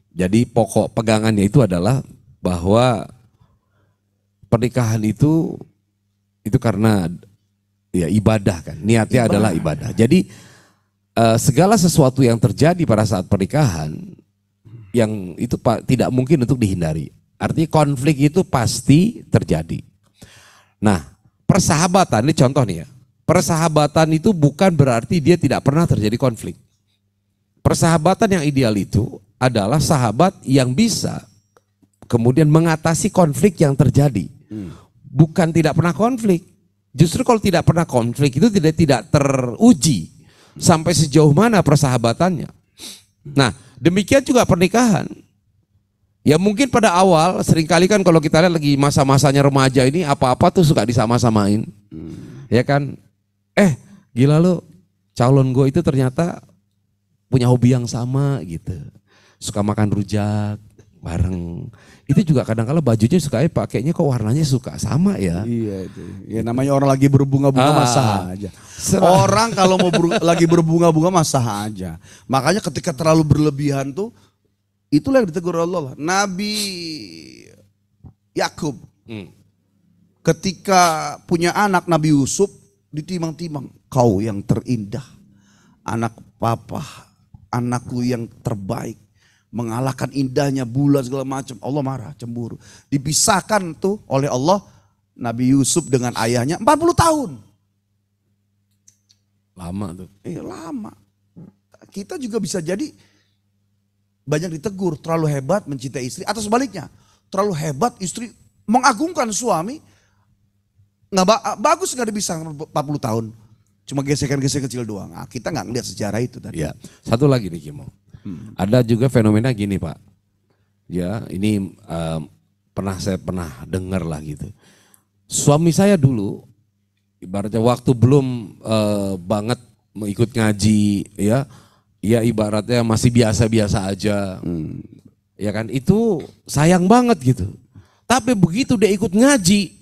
jadi pokok pegangannya itu adalah bahwa pernikahan itu karena ya ibadah kan, niatnya adalah ibadah. Jadi segala sesuatu yang terjadi pada saat pernikahan yang itu tidak mungkin untuk dihindari. Artinya konflik itu pasti terjadi. Nah, persahabatan ini contoh nih ya. Persahabatan itu bukan berarti dia tidak pernah terjadi konflik. Persahabatan yang ideal itu adalah sahabat yang bisa kemudian mengatasi konflik yang terjadi. Bukan tidak pernah konflik. Justru kalau tidak pernah konflik itu tidak teruji sampai sejauh mana persahabatannya. Nah, demikian juga pernikahan. Ya mungkin pada awal seringkali kan kalau kita lihat lagi masa-masanya remaja ini apa-apa tuh suka disama-samain. Ya kan? Gila lo, calon gue itu ternyata punya hobi yang sama gitu. Suka makan rujak bareng. Itu juga kadang-kala bajunya suka pakainya kok warnanya suka sama ya. Iya itu. Ya namanya orang lagi berbunga-bunga mah sah aja. Orang kalau mau lagi berbunga-bunga mah sah aja. Makanya ketika terlalu berlebihan tuh itulah yang ditegur Allah. Nabi Yakub ketika punya anak Nabi Yusuf ditimang-timang. Kau yang terindah, anak papa, anakku yang terbaik. Mengalahkan indahnya bulan segala macam. Allah marah, cemburu. Dipisahkan tuh oleh Allah Nabi Yusuf dengan ayahnya 40 tahun. Lama tuh. Iya lama. Kita juga bisa jadi banyak ditegur terlalu hebat mencintai istri atau sebaliknya. Terlalu hebat istri mengagungkan suami. Bagus nggak bisa 40 tahun. Cuma gesekan-gesekan kecil doang. Nah, kita nggak ngeliat sejarah itu tadi. Ya, satu lagi nih Kimo. Ada juga fenomena gini Pak. Ya, ini saya pernah dengar lah gitu. Suami saya dulu, ibaratnya waktu belum banget ikut ngaji, ya ibaratnya masih biasa-biasa aja. Ya kan, itu sayang banget gitu. Tapi begitu dia ikut ngaji,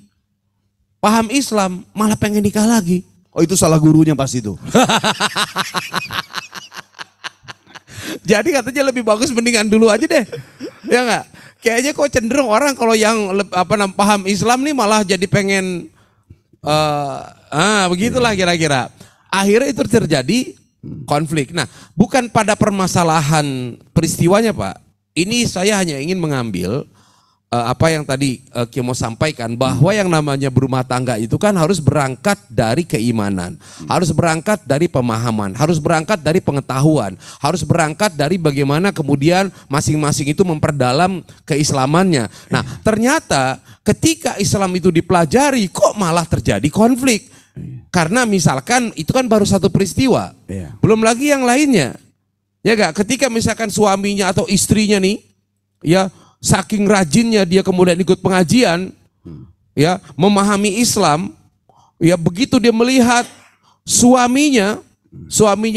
paham Islam, malah pengen nikah lagi. Oh itu salah gurunya pasti itu. Jadi katanya lebih bagus mendingan dulu aja deh. Ya enggak? Kayaknya kok cenderung orang kalau yang paham Islam nih malah jadi pengen begitulah kira-kira. Akhirnya itu terjadi konflik. Nah, bukan pada permasalahan peristiwanya, Pak. Ini saya hanya ingin mengambil apa yang tadi Kimo sampaikan, bahwa yang namanya berumah tangga itu kan harus berangkat dari keimanan, harus berangkat dari pemahaman, harus berangkat dari pengetahuan, harus berangkat dari bagaimana kemudian masing-masing itu memperdalam keislamannya. Nah, ternyata ketika Islam itu dipelajari kok malah terjadi konflik. Karena misalkan itu kan baru satu peristiwa, belum lagi yang lainnya. Ya gak? Ketika misalkan suaminya atau istrinya nih, ya saking rajinnya dia kemudian ikut pengajian, ya memahami Islam, ya begitu dia melihat suaminya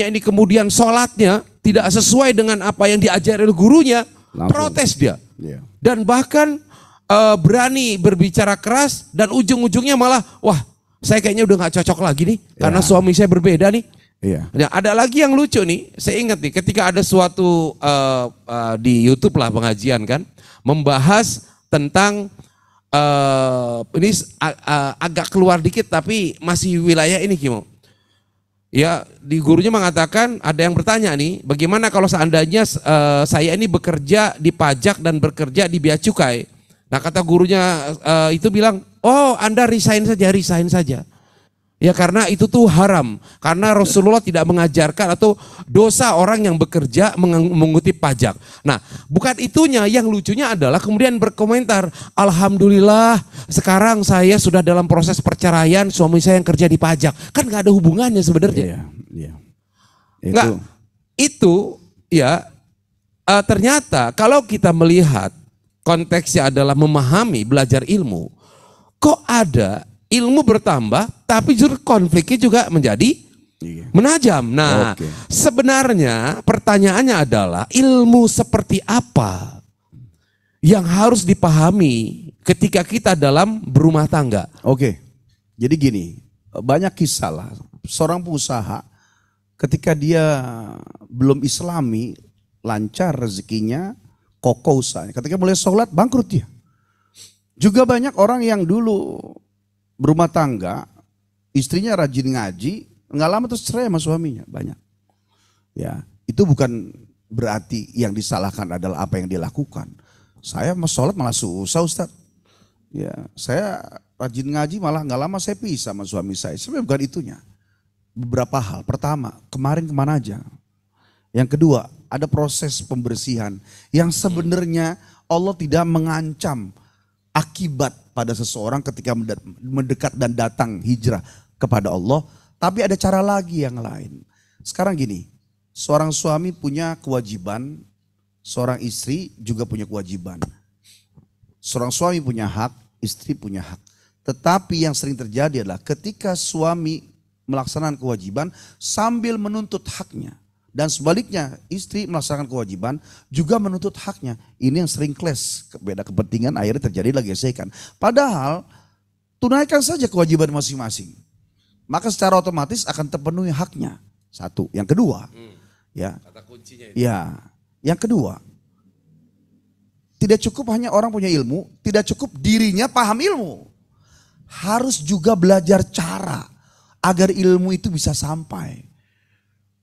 ini kemudian sholatnya tidak sesuai dengan apa yang diajari oleh gurunya, protes dia, dan bahkan berani berbicara keras dan ujung-ujungnya malah, wah saya kayaknya udah nggak cocok lagi nih karena suami saya berbeda nih. Nah, ada lagi yang lucu nih, saya ingat nih ketika ada suatu di YouTube lah pengajian kan, membahas tentang ini agak keluar dikit tapi masih wilayah ini Kimo. Ya, di gurunya mengatakan, ada yang bertanya nih, bagaimana kalau seandainya saya ini bekerja di pajak dan bekerja di bea cukai. Nah, kata gurunya itu bilang, oh Anda resign saja. Ya karena itu tuh haram. Karena Rasulullah tidak mengajarkan atau dosa orang yang bekerja mengutip pajak. Nah bukan itunya, yang lucunya adalah kemudian berkomentar, alhamdulillah sekarang saya sudah dalam proses perceraian, suami saya yang kerja di pajak. Kan gak ada hubungannya sebenarnya. Nggak, itu ya ternyata kalau kita melihat konteksnya adalah memahami, belajar ilmu, kok ada ilmu bertambah, tapi justru konfliknya juga menjadi menajam. Nah, sebenarnya pertanyaannya adalah ilmu seperti apa yang harus dipahami ketika kita dalam berumah tangga? Jadi gini, banyak kisah lah. Seorang pengusaha ketika dia belum Islami, lancar rezekinya, kokoh usahanya. Ketika mulai sholat, bangkrut dia. Juga banyak orang yang dulu berumah tangga, istrinya rajin ngaji, nggak lama terus cerai sama suaminya, banyak. Ya, itu bukan berarti yang disalahkan adalah apa yang dia lakukan. Saya sholat malah susah Ustaz. Ya, saya rajin ngaji malah nggak lama saya pisah sama suami saya. Sebenarnya bukan itunya. Beberapa hal. Pertama, kemarin kemana aja? Yang kedua, ada proses pembersihan yang sebenarnya Allah tidak mengancam akibat pada seseorang ketika mendekat dan datang hijrah kepada Allah. Tapi ada cara lagi yang lain. Sekarang gini, seorang suami punya kewajiban, seorang istri juga punya kewajiban. Seorang suami punya hak, istri punya hak. Tetapi yang sering terjadi adalah ketika suami melaksanakan kewajiban sambil menuntut haknya. Dan sebaliknya istri melaksanakan kewajiban juga menuntut haknya. Ini yang sering clash, beda kepentingan akhirnya terjadi lagi gesekan. Padahal tunaikan saja kewajiban masing-masing. Maka secara otomatis akan terpenuhi haknya. Satu. Yang kedua, ya. Kata kuncinya itu. Ya. Yang kedua, tidak cukup hanya orang punya ilmu, tidak cukup dirinya paham ilmu. Harus juga belajar cara agar ilmu itu bisa sampai.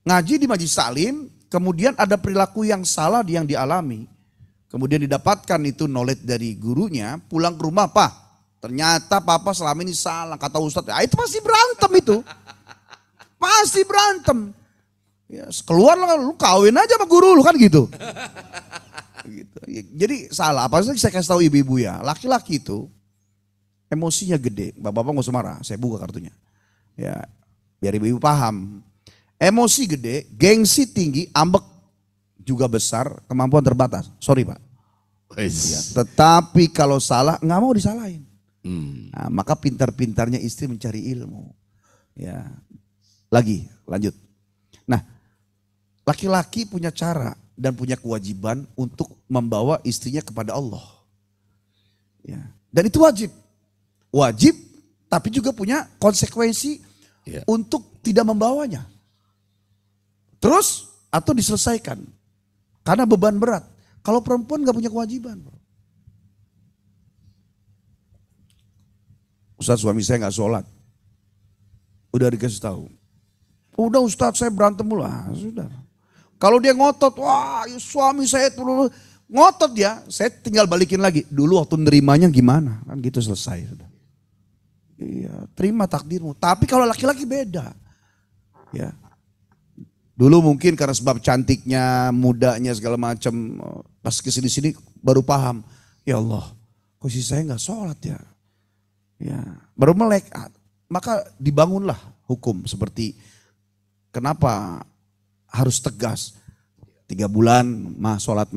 Ngaji di Majlis Taklim, kemudian ada perilaku yang salah yang dialami. Kemudian didapatkan itu knowledge dari gurunya, pulang ke rumah, Pak, ternyata Papa selama ini salah, kata Ustadz. Ya, itu pasti berantem itu. Pasti berantem. Ya, keluar lu kawin aja sama guru lu kan gitu. Gitu. Jadi salah, apa sih saya kasih tahu ibu-ibu ya, laki-laki itu emosinya gede. Bapak-bapak nggak usah marah, saya buka kartunya. Ya, biar ibu-ibu paham. Emosi gede, gengsi tinggi, ambek juga besar, kemampuan terbatas. Sorry Pak. Ya, tetapi kalau salah nggak mau disalahin. Nah, maka pintar-pintarnya istri mencari ilmu. Ya, lagi lanjut. Nah, laki-laki punya cara dan punya kewajiban untuk membawa istrinya kepada Allah. Ya, dan itu wajib, tapi juga punya konsekuensi untuk tidak membawanya. Terus atau diselesaikan karena beban berat. Kalau perempuan nggak punya kewajiban, Ustaz suami saya nggak sholat, udah dikasih tahu. Udah Ustaz saya berantem mulu, sudah. Kalau dia ngotot, wah suami saya tuh ngotot ya, saya tinggal balikin lagi. Dulu waktu nerimanya gimana, kan gitu selesai sudah. Iya, terima takdirmu. Tapi kalau laki-laki beda, ya. Dulu mungkin karena sebab cantiknya, mudanya segala macam, pas kesini-sini baru paham. Ya Allah, kok si saya nggak sholat ya? Ya, baru melek. Maka dibangunlah hukum seperti kenapa harus tegas. 3 bulan mah sholat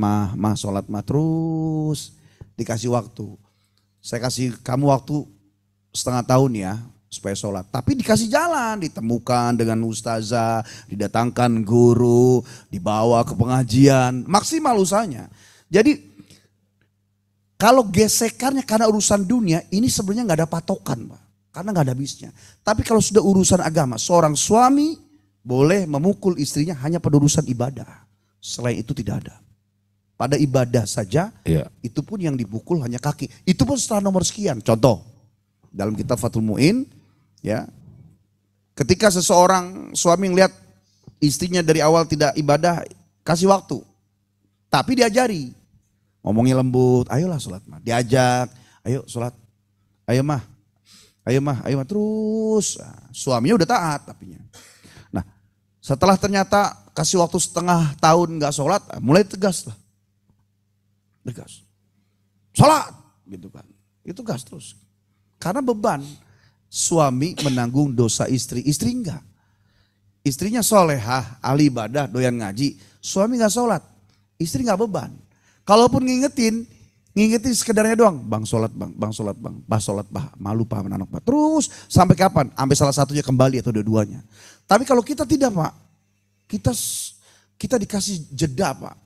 terus dikasih waktu. Saya kasih kamu waktu setengah tahun ya. Supaya sholat, tapi dikasih jalan, ditemukan dengan ustazah, didatangkan guru, dibawa ke pengajian, maksimal usahanya. Jadi kalau gesekannya karena urusan dunia, ini sebenarnya nggak ada patokan, Pak, karena nggak ada habisnya. Tapi kalau sudah urusan agama, seorang suami boleh memukul istrinya hanya pada urusan ibadah, selain itu tidak ada. Pada ibadah saja, itu pun yang dipukul hanya kaki. Itu pun setelah nomor sekian. Contoh, dalam kitab Fathul Mu'in, ya, ketika seseorang suami ngelihat istrinya dari awal tidak ibadah, kasih waktu. Tapi diajari. Ngomongnya lembut, ayolah sholat mah. Diajak, ayo sholat. Ayo mah. Terus. Nah, suaminya udah taat tapinya. Nah, setelah ternyata kasih waktu setengah tahun gak sholat, mulai tegas lah. Tegas. Sholat. Gitu kan. Itu gas terus. Karena beban. Suami menanggung dosa istri enggak. Istrinya solehah, ahli ibadah, doyan ngaji. Suami gak sholat, istri gak beban. Kalaupun ngingetin sekedarnya doang. Bang sholat bang, bah sholat bah, malu pak anak pak. Terus sampai kapan? Sampai salah satunya kembali atau dua-duanya. Tapi kalau kita tidak Pak, kita dikasih jeda Pak.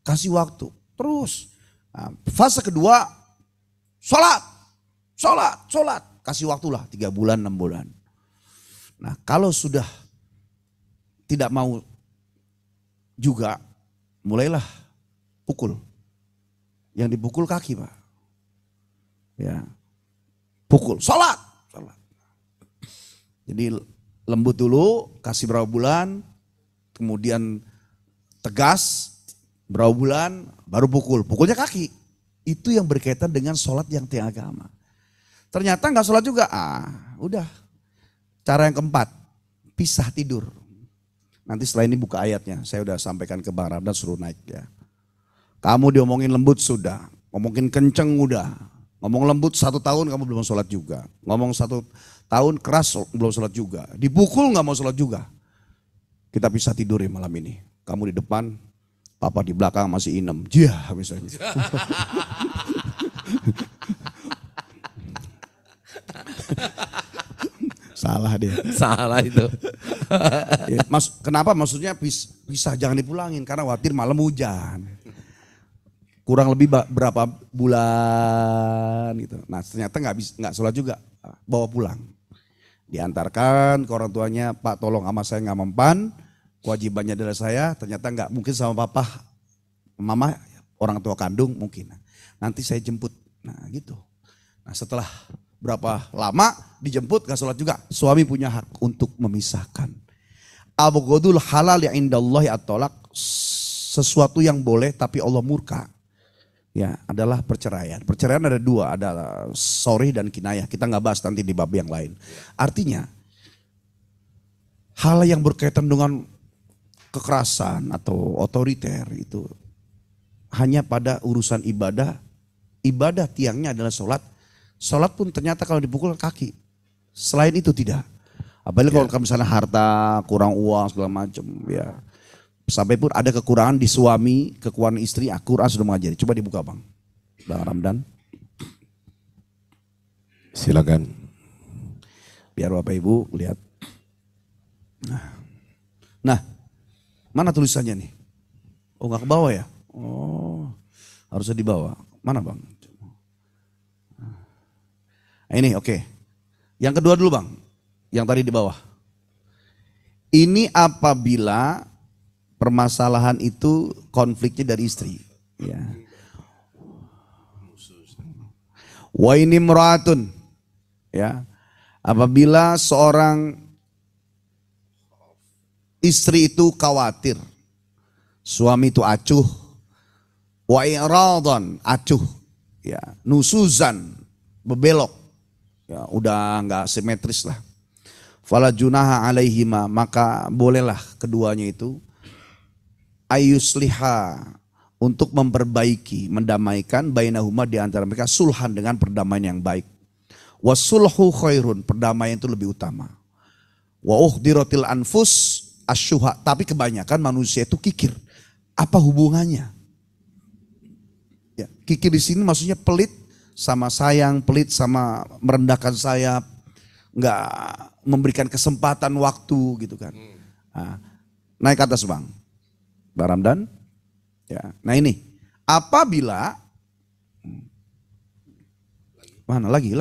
Kasih waktu, terus. Nah, fase kedua, sholat. Kasih waktulah 3 bulan, 6 bulan. Nah kalau sudah tidak mau juga, mulailah pukul. Yang dipukul kaki Pak. Ya, pukul, sholat. Jadi lembut dulu, kasih berapa bulan, kemudian tegas, berapa bulan, baru pukul. Pukulnya kaki. Itu yang berkaitan dengan sholat yang tiang agama. Ternyata nggak sholat juga. Udah. Cara yang keempat, pisah tidur. Nanti setelah ini buka ayatnya. Saya udah sampaikan ke Bang Ramdan suruh naik ya. Kamu diomongin lembut sudah. Ngomongin kenceng udah. Ngomong lembut 1 tahun kamu belum sholat juga. Ngomong 1 tahun keras belum sholat juga. Dipukul nggak mau sholat juga. Kita pisah tidur ya malam ini. Kamu di depan, papa di belakang masih inem. Jah misalnya. Salah dia. Salah itu. Ya, kenapa maksudnya pisah jangan dipulangin karena khawatir malam hujan. Kurang lebih berapa bulan gitu. Nah ternyata nggak sholat juga, bawa pulang. Diantarkan ke orang tuanya, Pak tolong sama saya nggak mempan, kewajibannya adalah saya. Ternyata nggak mungkin sama papa, mama orang tua kandung mungkin. Nanti saya jemput, nah gitu. Nah setelah berapa lama dijemput nggak sholat juga, suami punya hak untuk memisahkan. Abghadul halal yang indallahi at-thalaq, sesuatu yang boleh tapi Allah murka. Ya, adalah perceraian. Perceraian ada 2, ada sorry dan kinayah. Kita nggak bahas nanti di bab yang lain. Artinya, hal yang berkaitan dengan kekerasan atau otoriter itu hanya pada urusan ibadah. Ibadah tiangnya adalah sholat. Sholat pun ternyata kalau dipukul kaki. Selain itu tidak. Apalagi kalau misalnya harta, kurang uang segala macam, ya. Sampai pun ada kekurangan di suami, kekurangan istri, Al-Quran sudah mengajari. Coba dibuka Bang Ramdan. Silakan. Biar Bapak Ibu lihat. Nah, mana tulisannya nih? Oh nggak ke bawah ya? Oh harusnya di bawah. Mana Bang? Nah, ini oke. Yang kedua dulu Bang. Yang tadi di bawah. Ini apabila permasalahan itu konfliknya dari istri. Ya. Wa ini imra'atun. Ya. Apabila seorang istri itu khawatir. Suami itu acuh. Wa i'radan, acuh. Ya, nusuzan, bebelok. Ya, udah enggak simetris lah. Fala junaha alaihima, maka bolehlah keduanya itu ayusliha untuk memperbaiki, mendamaikan bainahuma di antara mereka sulhan dengan perdamaian yang baik. Wasulhu khairun, perdamaian itu lebih utama. Wa uhdiratil anfus asyuha, tapi kebanyakan manusia itu kikir. Apa hubungannya? Ya, kikir di sini maksudnya pelit sama sayang, pelit sama merendahkan saya, nggak memberikan kesempatan waktu gitu kan. Nah, naik ke atas Bang Ramdan. Ya. Nah ini, apabila mana lagi.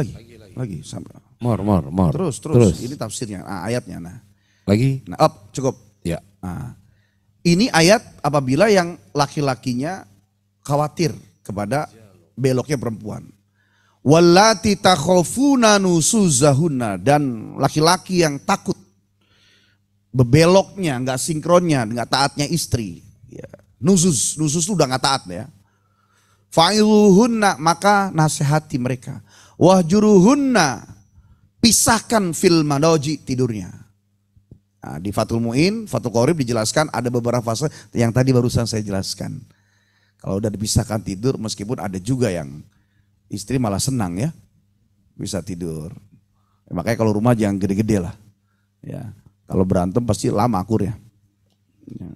Mor. Terus. Ini tafsirnya, ayatnya. Nah, Lagi. Nah, cukup. Ya. Nah, ini ayat apabila yang laki-lakinya khawatir kepada beloknya perempuan. Wallati takhafuna nusuzahunna, dan laki-laki yang takut bebeloknya, nggak sinkronnya, nggak taatnya istri. Ya. Nuzuz itu udah nggak taat ya. Fa'iluhunna, maka nasihati mereka. Wahjuruhunna, pisahkan fil madaji, tidurnya. Nah, di Fathul Mu'in, Fathul Qorib dijelaskan ada beberapa fase yang tadi barusan saya jelaskan. Kalau udah dipisahkan tidur, meskipun ada juga yang istri malah senang ya, bisa tidur. Makanya kalau rumah jangan gede-gede lah. Ya. Kalau berantem pasti lama akurnya. Ya.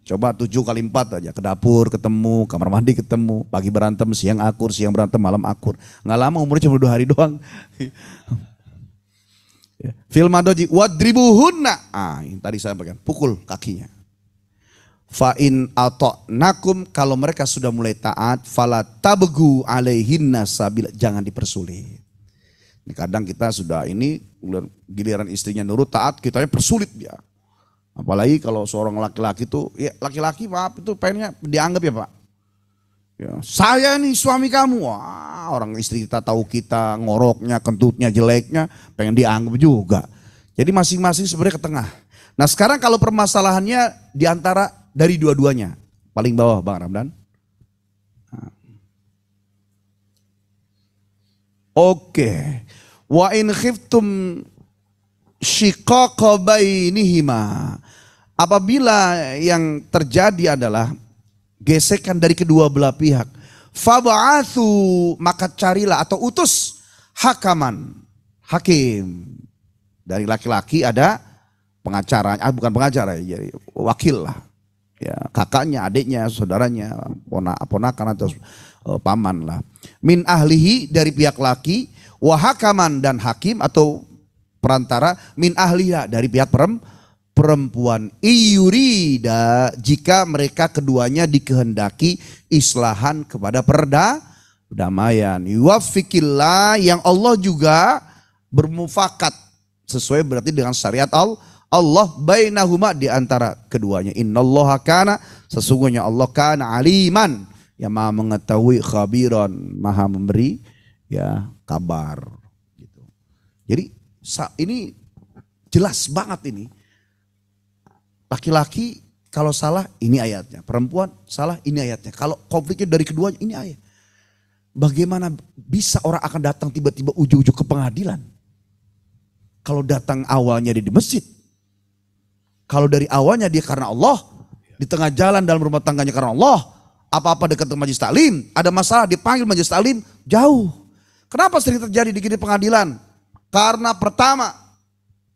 Coba 7 kali 4 aja, ke dapur ketemu, kamar mandi ketemu, pagi berantem, siang akur, siang berantem, malam akur. Nggak lama, umurnya cuma 2 hari doang. Fil madoji wadribuhunna. Ini tadi saya sampaikan, pukul kakinya. Fa'in ata'nakum, kalau mereka sudah mulai taat, fala tabgu alaihinna sabila, jangan dipersulit. Ini kadang kita sudah ini giliran istrinya nurut taat, kitanya persulit dia. Apalagi kalau seorang laki-laki itu, ya laki-laki maaf itu pengennya dianggap ya Pak. Ya, saya nih suami kamu, wah orang istri kita tahu kita ngoroknya, kentutnya, jeleknya, pengen dianggap juga. Jadi masing-masing sebenarnya ke tengah. Nah sekarang kalau permasalahannya diantara dari dua-duanya. Paling bawah Bang Ramdan. Oke. Wa in khiftum syiqaqa bainihima. Apabila yang terjadi adalah gesekan dari kedua belah pihak. Fab'atsu, maka carilah atau utus hakaman, hakim. Dari laki-laki ada pengacara, bukan pengacara, jadi wakil lah. Ya, kakaknya, adiknya, saudaranya, ponakan atau paman lah. Min ahlihi, dari pihak laki, wahakaman, dan hakim atau perantara, min ahliha, dari pihak perempuan. Iyurida, jika mereka keduanya dikehendaki islahan kepada perdamaian. Yuwafikillah, yang Allah juga bermufakat sesuai berarti dengan syariat Allah bainahuma, di antara keduanya. Innallaha kana, sesungguhnya Allah kana aliman, yang maha mengetahui, khabiran, maha memberi ya kabar gitu. Jadi ini jelas banget ini. Laki-laki kalau salah ini ayatnya, perempuan salah ini ayatnya. Kalau konfliknya dari keduanya ini ayat. Bagaimana bisa orang akan datang tiba-tiba ujung-ujung ke pengadilan? Kalau datang awalnya di masjid. Kalau dari awalnya dia karena Allah, di tengah jalan dalam rumah tangganya karena Allah, apa-apa dekat ke majelis taklim, ada masalah dipanggil majelis taklim, jauh. Kenapa sering terjadi di pengadilan? Karena pertama,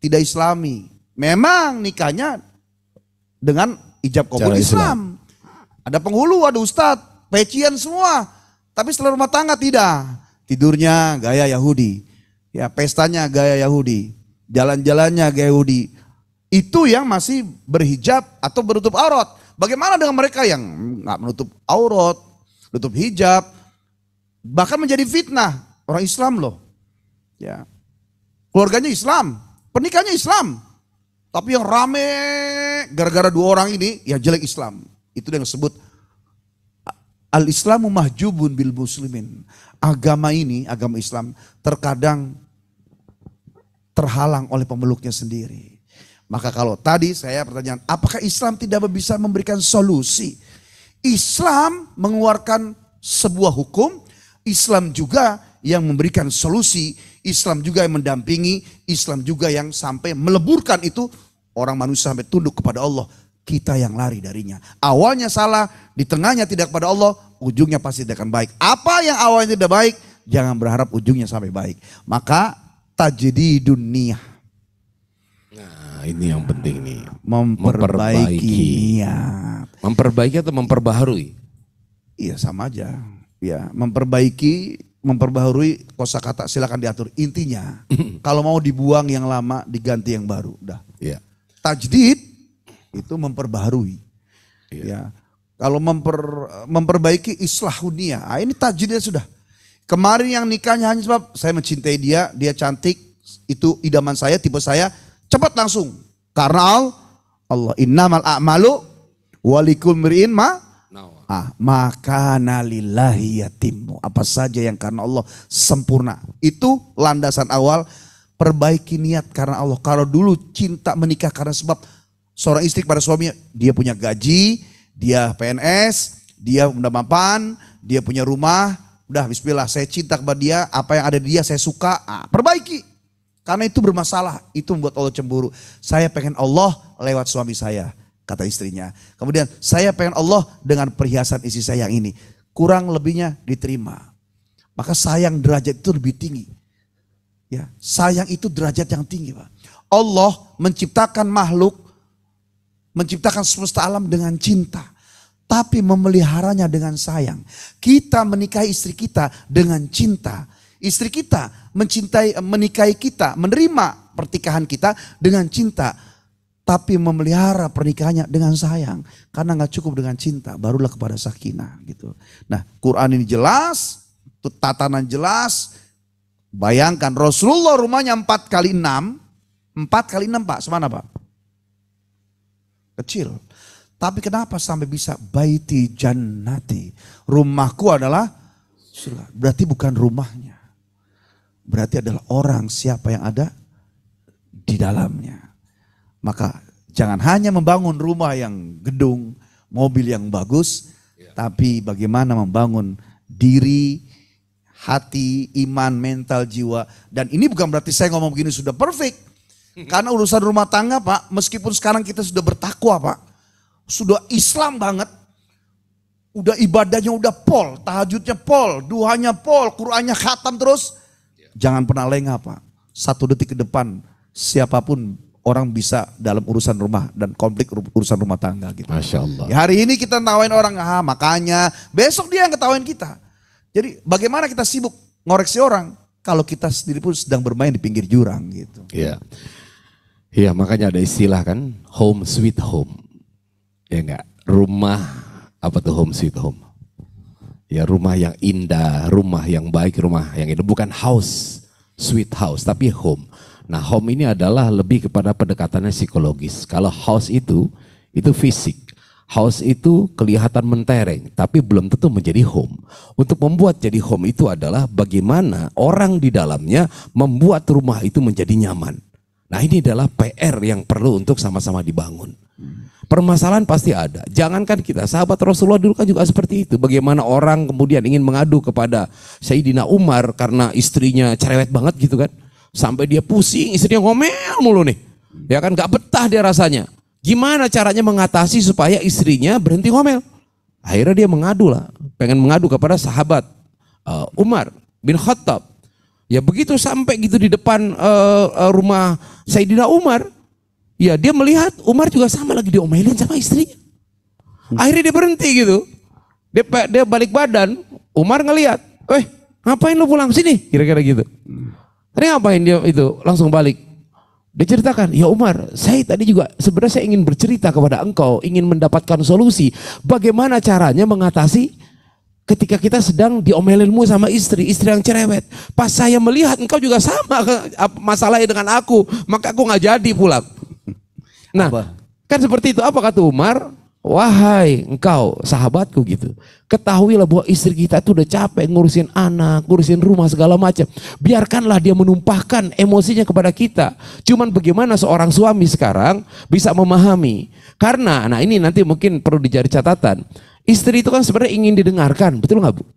tidak islami. Memang nikahnya dengan ijab kabul Islam. Ada penghulu, ada ustadz, pecian semua. Tapi setelah rumah tangga tidak. Tidurnya gaya Yahudi. Ya, pestanya gaya Yahudi. Jalan-jalannya gaya Yahudi. Itu yang masih berhijab atau menutup aurat. Bagaimana dengan mereka yang nggak menutup aurat, menutup hijab, bahkan menjadi fitnah orang Islam loh. Ya, keluarganya Islam, pernikahannya Islam. Tapi yang rame gara-gara dua orang ini ya jelek Islam. Itu yang disebut al-Islamu mahjubun bil muslimin. Agama ini, agama Islam terkadang terhalang oleh pemeluknya sendiri. Maka kalau tadi saya pertanyaan, apakah Islam tidak bisa memberikan solusi? Islam mengeluarkan sebuah hukum, Islam juga yang memberikan solusi, Islam juga yang mendampingi, Islam juga yang sampai meleburkan itu orang manusia sampai tunduk kepada Allah. Kita yang lari darinya. Awalnya salah, di tengahnya tidak kepada Allah, ujungnya pasti tidak akan baik. Apa yang awalnya tidak baik, jangan berharap ujungnya sampai baik. Maka tajdidun niyah. Nah, ini yang penting nih. Memperbaiki niat. Memperbaiki atau memperbaharui? Iya sama aja. Ya, memperbaharui kosakata silakan diatur. Intinya kalau mau dibuang yang lama diganti yang baru, udah. Ya. Tajdid itu memperbaharui. Ya. Kalau memperbaiki islahunia, ini tajdidnya sudah. Kemarin yang nikahnya hanya sebab saya mencintai dia, dia cantik, itu idaman saya, tipe saya, cepat langsung. Karena Allah innamal a'malu walikul mri'in maka nalillahi yatimmu. Apa saja yang karena Allah sempurna. Itu landasan awal, perbaiki niat karena Allah. Kalau dulu cinta menikah karena sebab seorang istri pada suaminya, dia punya gaji, dia PNS, dia udah mapan, dia punya rumah, udah bismillah saya cinta kepada dia, apa yang ada di dia saya suka, perbaiki. Karena itu bermasalah, itu membuat Allah cemburu. Saya pengen Allah lewat suami saya, kata istrinya. Kemudian saya pengen Allah dengan perhiasan istri saya yang ini. Kurang lebihnya diterima. Maka sayang derajat itu lebih tinggi. Ya, sayang itu derajat yang tinggi, Pak. Allah menciptakan makhluk, menciptakan semesta alam dengan cinta. Tapi memeliharanya dengan sayang. Kita menikahi istri kita dengan cinta. Istri kita menikahi kita, menerima pertikahan kita dengan cinta. Tapi memelihara pernikahannya dengan sayang. Karena gak cukup dengan cinta, barulah kepada sakinah gitu. Nah, Quran ini jelas, tatanan jelas. Bayangkan Rasulullah rumahnya 4 kali 6. 4 kali 6 Pak, semana Pak? Kecil. Tapi kenapa sampai bisa baiti jannati? Rumahku adalah surga. Berarti bukan rumahnya. Berarti adalah orang siapa yang ada di dalamnya. Maka Jangan hanya membangun rumah yang gedung, mobil yang bagus, tapi bagaimana membangun diri, hati, iman, mental, jiwa. Dan ini bukan berarti saya ngomong begini sudah perfect. Karena urusan rumah tangga Pak, meskipun sekarang kita sudah bertakwa Pak, sudah Islam banget, udah ibadahnya udah pol, tahajudnya pol, duhanya pol, Qur'annya khatam terus. Jangan pernah lengah Pak. 1 detik ke depan siapapun orang bisa dalam urusan rumah dan konflik urusan rumah tangga gitu. Masya Allah. Ya, hari ini kita tawain orang, makanya besok dia yang ketawain kita. Jadi bagaimana kita sibuk ngoreksi orang kalau kita sendiri pun sedang bermain di pinggir jurang gitu. Iya. Iya, makanya ada istilah kan, home sweet home. Ya enggak, rumah apa tuh home sweet home? Ya rumah yang indah, rumah yang baik, rumah yang itu bukan house, sweet house, tapi home. Nah home ini adalah lebih kepada pendekatannya psikologis. Kalau house itu fisik. House itu kelihatan mentereng, tapi belum tentu menjadi home. Untuk membuat jadi home itu adalah bagaimana orang di dalamnya membuat rumah itu menjadi nyaman. Nah ini adalah PR yang perlu untuk sama-sama dibangun. Permasalahan pasti ada. Jangankan kita, sahabat Rasulullah dulu kan juga seperti itu. Bagaimana orang kemudian ingin mengadu kepada Sayyidina Umar karena istrinya cerewet banget gitu kan. Sampai dia pusing, istrinya ngomel mulu nih. Ya kan gak betah dia rasanya. Gimana caranya mengatasi supaya istrinya berhenti ngomel? Akhirnya dia mengadu lah. Pengen mengadu kepada sahabat Umar bin Khattab. Ya begitu sampai gitu di depan rumah Sayyidina Umar. Ya dia melihat Umar juga sama lagi diomelin sama istrinya. Akhirnya dia berhenti gitu. Dia balik badan, Umar ngelihat, ngapain lu pulang sini? Kira-kira gitu. Tadi ngapain dia itu? Langsung balik. Dia ceritakan, ya Umar, saya tadi juga sebenarnya saya ingin bercerita kepada engkau, ingin mendapatkan solusi. Bagaimana caranya mengatasi ketika kita sedang diomelinmu sama istri yang cerewet. Pas saya melihat engkau juga sama masalahnya dengan aku, maka aku nggak jadi pulang. Nah, kan seperti itu. Apa kata Umar? Wahai engkau sahabatku gitu. Ketahuilah bahwa istri kita itu udah capek ngurusin anak, ngurusin rumah segala macam. Biarkanlah dia menumpahkan emosinya kepada kita. Cuman bagaimana seorang suami sekarang bisa memahami. Karena, nah ini nanti mungkin perlu dijadi catatan. Istri itu kan sebenarnya ingin didengarkan, betul nggak Bu?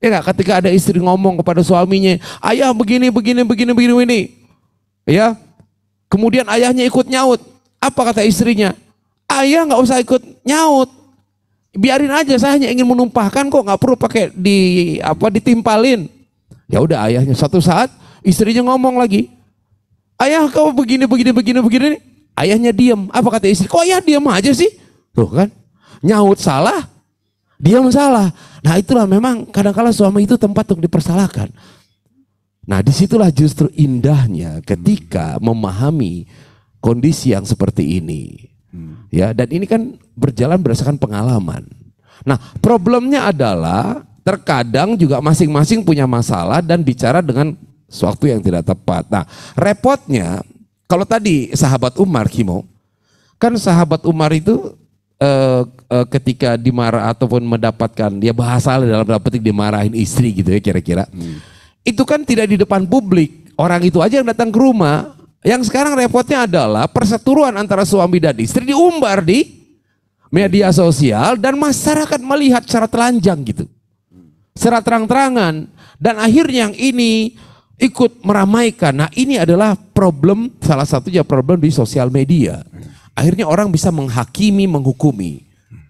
Ya nggak, ketika ada istri ngomong kepada suaminya, ayah begini. Ya, kemudian ayahnya ikut nyaut. Apa kata istrinya? Ayah nggak usah ikut nyaut, biarin aja, saya hanya ingin menumpahkan kok, nggak perlu pakai ditimpalin. Ya udah ayahnya. Satu saat istrinya ngomong lagi, ayah kau begini. Ayahnya diam. Apa kata istri? Kok ayah diam aja sih? Tuh kan, nyaut salah, diam salah. Nah itulah memang kadang-kala suami itu tempat untuk dipersalahkan. Nah disitulah justru indahnya ketika memahami kondisi yang seperti ini. Ya, dan ini kan berjalan berdasarkan pengalaman. Nah, problemnya adalah terkadang juga masing-masing punya masalah dan bicara dengan sesuatu yang tidak tepat. Nah, repotnya kalau tadi sahabat Umar, Kimo, kan sahabat Umar itu ketika dimarah ataupun mendapatkan dia bahasa dalam petik dimarahin istri gitu ya kira-kira. Itu kan tidak di depan publik. Orang itu aja yang datang ke rumah. Yang sekarang repotnya adalah perseteruan antara suami dan istri diumbar di media sosial dan masyarakat melihat secara telanjang gitu. Secara terang-terangan. Dan akhirnya yang ini ikut meramaikan. Nah ini adalah problem, salah satunya problem di sosial media. Akhirnya orang bisa menghakimi, menghukumi.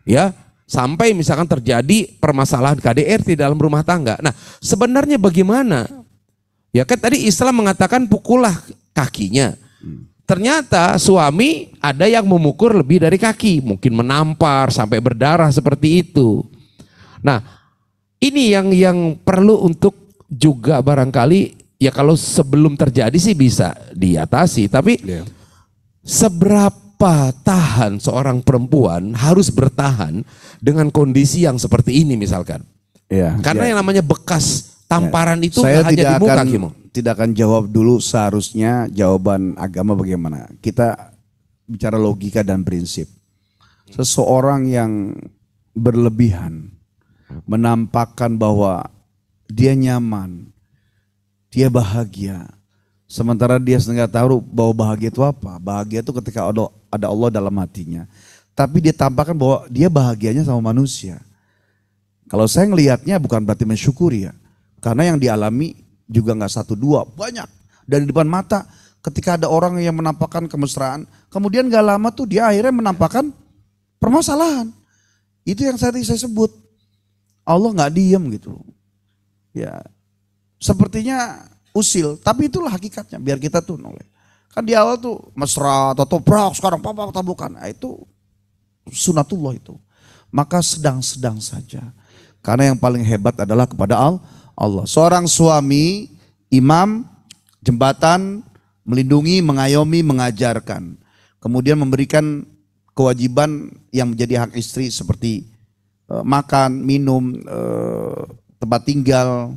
Ya, sampai misalkan terjadi permasalahan KDRT dalam rumah tangga. Nah sebenarnya bagaimana? Ya kan tadi Islam mengatakan pukullah kakinya. Ternyata suami ada yang memukul lebih dari kaki, mungkin menampar sampai berdarah seperti itu. Nah, ini yang perlu untuk juga barangkali ya kalau sebelum terjadi sih bisa diatasi, tapi seberapa tahan seorang perempuan harus bertahan dengan kondisi yang seperti ini misalkan. Karena yang namanya bekas tamparan itu saya hanya di muka, Kimo. Tidak akan jawab dulu seharusnya jawaban agama bagaimana. Kita bicara logika dan prinsip. Seseorang yang berlebihan menampakkan bahwa dia nyaman, dia bahagia, Sementara dia nggak tahu bahwa bahagia itu apa. Bahagia itu ketika ada Allah dalam hatinya. Tapi dia tampakkan bahwa dia bahagianya sama manusia. Kalau saya ngelihatnya bukan berarti mensyukuri ya. Karena yang dialami juga nggak satu dua, banyak. Dan di depan mata ketika ada orang yang menampakkan kemesraan. Kemudian gak lama tuh dia akhirnya menampakkan permasalahan. Itu yang saya sebut. Allah nggak diem gitu. Ya, sepertinya usil, tapi itulah hakikatnya. Biar kita tuh noleh. Kan di awal tuh mesra atau toprak, sekarang papa tabukan. Nah, itu sunatullah itu. Maka sedang-sedang saja. Karena yang paling hebat adalah kepada Allah. Seorang suami, imam, jembatan, melindungi, mengayomi, mengajarkan. Kemudian memberikan kewajiban yang menjadi hak istri seperti makan, minum, tempat tinggal,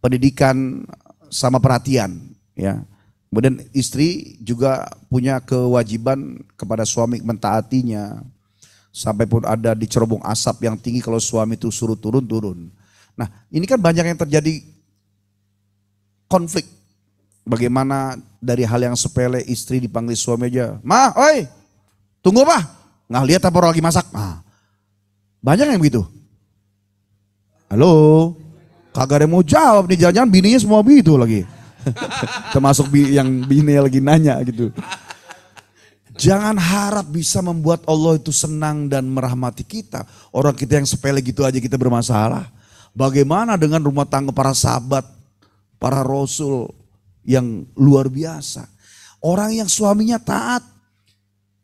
pendidikan, sama perhatian. Ya. Kemudian istri juga punya kewajiban kepada suami mentaatinya. Sampai pun ada dicerobong asap yang tinggi kalau suami itu suruh turun. Nah ini kan banyak yang terjadi konflik. Bagaimana dari hal yang sepele istri dipanggil suami aja. Ma, oi, tunggu apa? Nggak lihat apa orang lagi masak. Nah, banyak yang begitu. Halo, kagak ada yang mau jawab nih, jangan-jangan bininya semua begitu lagi. Termasuk yang bini lagi nanya gitu. Jangan harap bisa membuat Allah itu senang dan merahmati kita. Orang kita yang sepele gitu aja kita bermasalah. Bagaimana dengan rumah tangga para sahabat, para rasul yang luar biasa. Orang yang suaminya taat,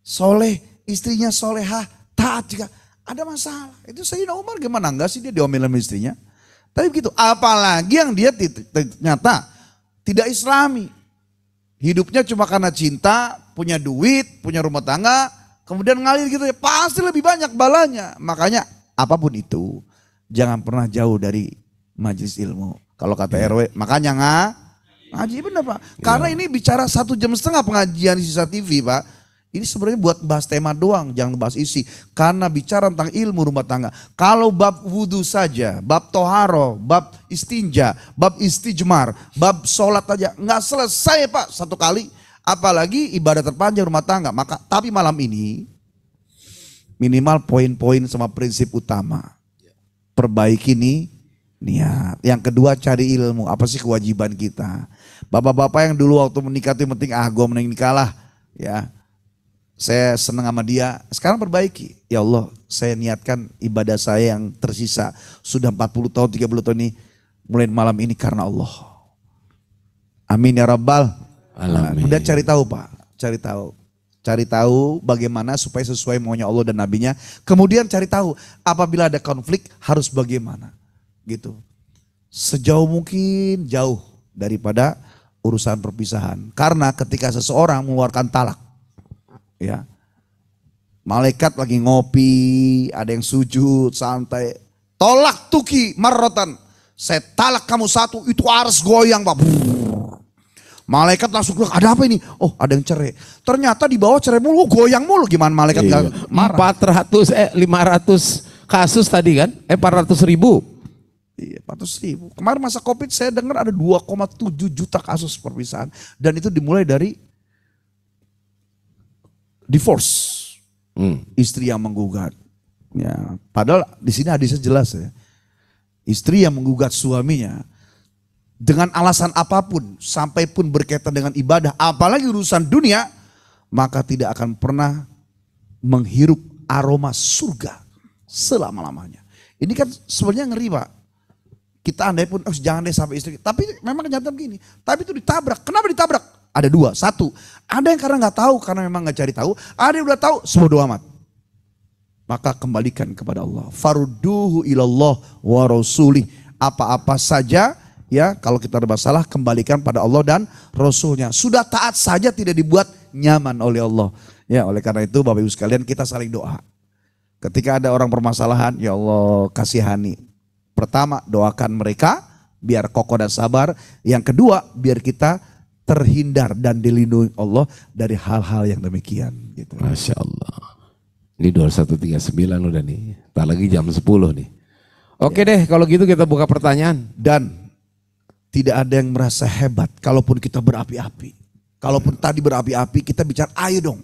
soleh, istrinya solehah, taat juga. Ada masalah. Itu Sayyidina Umar gimana enggak sih dia diomelin sama istrinya. Tapi begitu, apalagi yang dia ternyata tidak islami. Hidupnya cuma karena cinta, punya duit, punya rumah tangga, kemudian ngalir gitu ya, pasti lebih banyak balanya. Makanya apapun itu, jangan pernah jauh dari majelis ilmu. Kalau kata RW, makanya ngaji bener Pak. Karena ini bicara 1,5 jam pengajian di Sisa TV Pak. Ini sebenarnya buat bahas tema doang, jangan bahas isi. Karena bicara tentang ilmu rumah tangga. Kalau bab wudhu saja, bab toharo, bab istinja, bab istijmar, bab sholat aja. Nggak selesai Pak satu kali. Apalagi ibadah terpanjang rumah tangga. Tapi malam ini minimal poin-poin sama prinsip utama. Perbaiki niat. Yang kedua cari ilmu. Apa sih kewajiban kita? Bapak-bapak yang dulu waktu menikah itu penting gue menikah lah. Ya. Saya senang sama dia, sekarang perbaiki. Ya Allah, saya niatkan ibadah saya yang tersisa. Sudah 40 tahun, 30 tahun ini, mulai malam ini karena Allah. Amin ya Rabbal alamin. Udah cari tahu Pak, cari tahu bagaimana supaya sesuai maunya Allah dan Nabinya. Kemudian cari tahu apabila ada konflik harus bagaimana. Gitu. Sejauh mungkin jauh daripada urusan perpisahan. Karena ketika seseorang mengeluarkan talak, ya, malaikat lagi ngopi, ada yang sujud, santai. Tolak tuki marrotan. Saya talak kamu satu, itu harus goyang Pak. Malaikat langsung bilang, ada apa ini? Oh ada yang cerai. Ternyata di bawah cerai mulu, goyang mulu. Gimana malaikat gak marah? 500 kasus tadi kan? 400.000. Iya 400.000. Kemarin masa Covid saya dengar ada 2,7 juta kasus perpisahan. Dan itu dimulai dari divorce, istri yang menggugat. Ya, padahal di sini hadisnya jelas ya. Istri yang menggugat suaminya dengan alasan apapun, sampai pun berkaitan dengan ibadah, apalagi urusan dunia, maka tidak akan pernah menghirup aroma surga selama-lamanya. Ini kan sebenarnya ngeri Pak. Kita andai pun, jangan deh sampai istri. Tapi memang kenyataan begini. Tapi itu ditabrak. Kenapa ditabrak? Ada dua. Satu, ada yang karena nggak tahu, karena memang nggak cari tahu. Ada yang udah tahu, sebodoh amat. Maka kembalikan kepada Allah. Farudduhu ilallah wa rasulih. Apa-apa saja, ya kalau kita ada masalah, kembalikan pada Allah dan Rasulnya. Sudah taat saja tidak dibuat nyaman oleh Allah. Ya oleh karena itu Bapak Ibu sekalian kita saling doa. Ketika ada orang permasalahan, ya Allah kasihani. Pertama doakan mereka biar kokoh dan sabar. Yang kedua biar kita terhindar dan dilindungi Allah dari hal-hal yang demikian. Gitu. Masya Allah. Ini 2139 udah nih. Tak lagi jam 10 nih. Oke deh kalau gitu kita buka pertanyaan. Dan tidak ada yang merasa hebat kalaupun kita berapi-api. Kalaupun tadi berapi-api kita bicara ayo dong.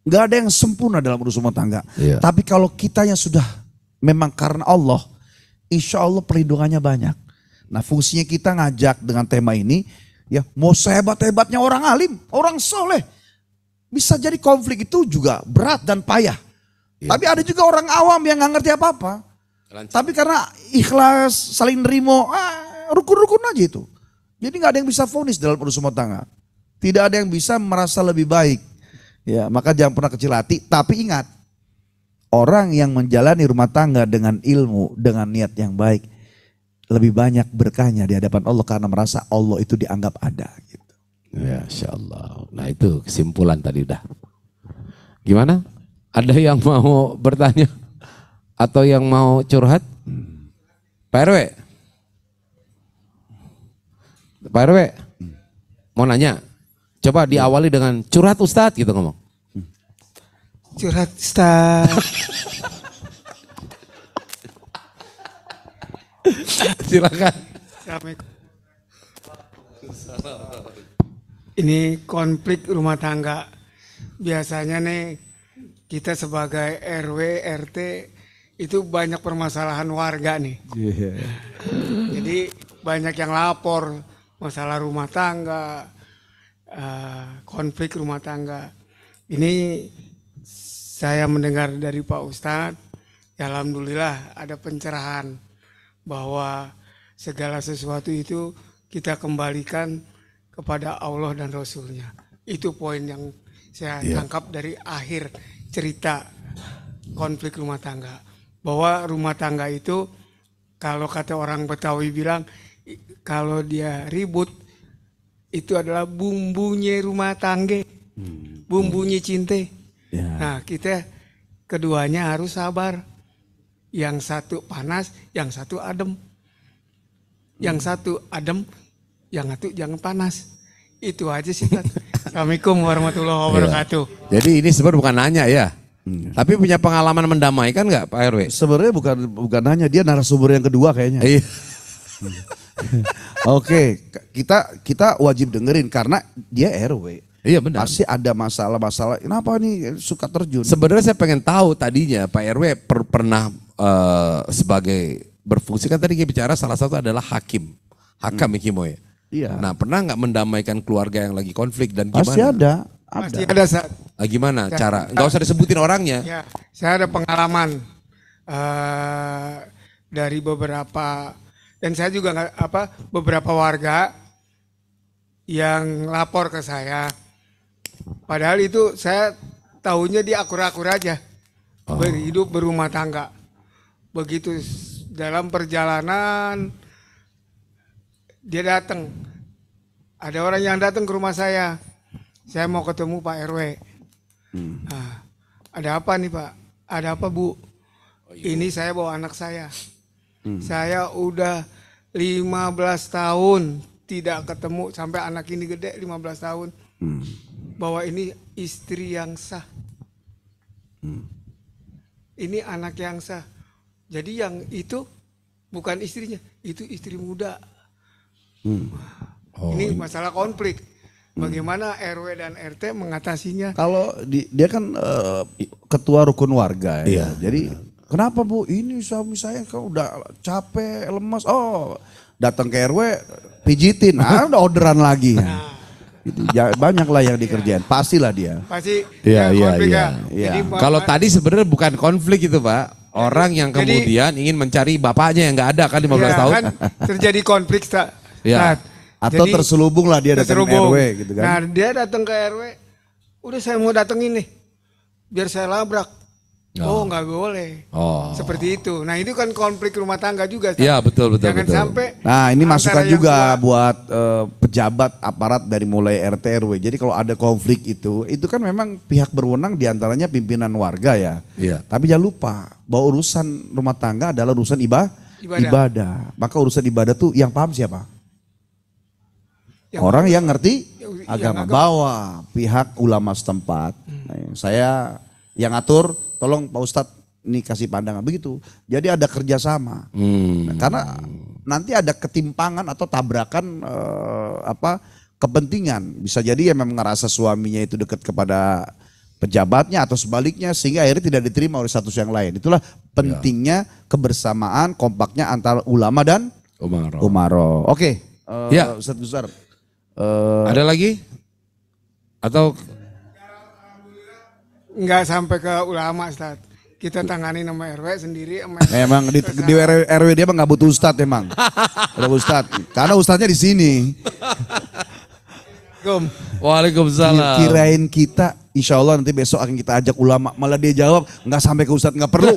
Gak ada yang sempurna dalam urusan rumah tangga. Iya. Tapi kalau kita yang sudah memang karena Allah, insya Allah perlindungannya banyak. Nah fungsinya kita ngajak dengan tema ini, ya mau sehebat-hebatnya orang alim, orang soleh. Bisa jadi konflik itu juga berat dan payah. Iya. Tapi ada juga orang awam yang gak ngerti apa-apa. Tapi karena ikhlas, saling nerimo, rukun-rukun aja itu. Jadi gak ada yang bisa vonis dalam urusan rumah tangga. Tidak ada yang bisa merasa lebih baik. Ya, maka jangan pernah kecil hati. Tapi ingat, orang yang menjalani rumah tangga dengan ilmu, dengan niat yang baik, lebih banyak berkahnya di hadapan Allah karena merasa Allah itu dianggap ada. Gitu. Ya, Insya Allah. Nah itu kesimpulan tadi udah. Gimana? Ada yang mau bertanya? Atau yang mau curhat? Pak RW? Pak RW? Mau nanya? Coba diawali dengan curhat Ustadz gitu ngomong. Curhat Ustadz. Silakan. Assalamualaikum. Ini konflik rumah tangga. Biasanya nih kita sebagai RW, RT itu banyak permasalahan warga nih. Jadi banyak yang lapor masalah rumah tangga, konflik rumah tangga. Ini saya mendengar dari Pak Ustadz, ya alhamdulillah ada pencerahan bahwa segala sesuatu itu kita kembalikan kepada Allah dan Rasulnya. Itu poin yang saya tangkap dari akhir cerita konflik rumah tangga. Bahwa rumah tangga itu kalau kata orang Betawi bilang, kalau dia ribut itu adalah bumbunya rumah tangga, bumbunya cinta. Ya. Nah kita keduanya harus sabar. Yang satu panas, yang satu adem. Yang satu adem, yang satu jangan panas. Itu aja sih. Assalamualaikum warahmatullahi wabarakatuh. Jadi ini sebenarnya bukan nanya ya. Tapi punya pengalaman mendamaikan nggak Pak RW? Sebenarnya bukan hanya dia narasumber yang kedua kayaknya. Iya. Oke, kita wajib dengerin karena dia RW. Iya benar. Pasti ada masalah-masalah. Kenapa nih suka terjun? Sebenarnya saya pengen tahu tadinya Pak RW pernah sebagai berfungsi kan tadi kita bicara salah satu adalah hakam Hikimo ya. Iya. Nah pernah nggak mendamaikan keluarga yang lagi konflik dan gimana? Pasti ada. Pasti ada saat. Gimana cara? Nggak usah disebutin orangnya. Ya, saya ada pengalaman dari beberapa dan saya juga beberapa warga yang lapor ke saya. Padahal itu saya tahunya dia akur-akur aja, berhidup berumah tangga. Begitu dalam perjalanan dia datang, ada orang yang datang ke rumah saya mau ketemu Pak RW. Nah, ada apa nih Pak? Ada apa Bu? Ini saya bawa anak saya. Saya udah 15 tahun tidak ketemu sampai anak ini gede 15 tahun. Bahwa ini istri yang sah. Ini anak yang sah. Jadi yang itu bukan istrinya, itu istri muda. Ini masalah konflik. Bagaimana RW dan RT mengatasinya? Kalau dia kan ketua rukun warga ya. Iya, Jadi kenapa Bu? Ini suami saya kan udah capek, lemas. Oh, datang ke RW pijitin. Udah orderan lagi. Gitu. Ya, banyak lah yang dikerjain. Pastilah dia. Pasti Iya, iya, konflik iya. ya. Iya. Jadi Kalau tadi sebenarnya bukan konflik itu Pak. Orang yang Jadi- kemudian ingin mencari bapaknya yang nggak ada kan 15 tahun. kan terjadi konflik Ya. Atau Jadi, terselubung lah dia datang ke terselubung. RW gitu kan. Nah dia datang ke RW, udah saya mau datengin nih, biar saya labrak. Oh nggak boleh. Oh. Seperti itu. Nah itu kan konflik rumah tangga juga. Iya, betul, betul, Jangan betul. sampai. Nah ini antara masukan yang juga tua- buat pejabat aparat dari mulai RT RW. Jadi kalau ada konflik itu kan memang pihak berwenang diantaranya pimpinan warga ya. Iya. Tapi jangan lupa bahwa urusan rumah tangga adalah urusan ibadah. Maka urusan ibadah tuh yang paham siapa? Orang yang ngerti agama. Bawa pihak ulama setempat. Nah, saya yang atur, tolong Pak Ustadz ini kasih pandangan begitu. Jadi ada kerjasama. Nah, karena nanti ada ketimpangan atau tabrakan kepentingan. Bisa jadi ya memang ngerasa suaminya itu dekat kepada pejabatnya atau sebaliknya sehingga akhirnya tidak diterima oleh satu yang lain. Itulah pentingnya kebersamaan, kompaknya antara ulama dan umaro. Oke, Ustaz Besar. Ada lagi? Atau Enggak sampai ke ulama, Ustaz. Kita tangani nama RW sendiri. Emang di RW dia emang nggak butuh ustadz emang. Udah ustadz, karena ustadznya di sini. Waalaikumsalam. Kirain kita, insya Allah nanti besok akan kita ajak ulama. Malah dia jawab nggak sampai ke ustadz, nggak perlu.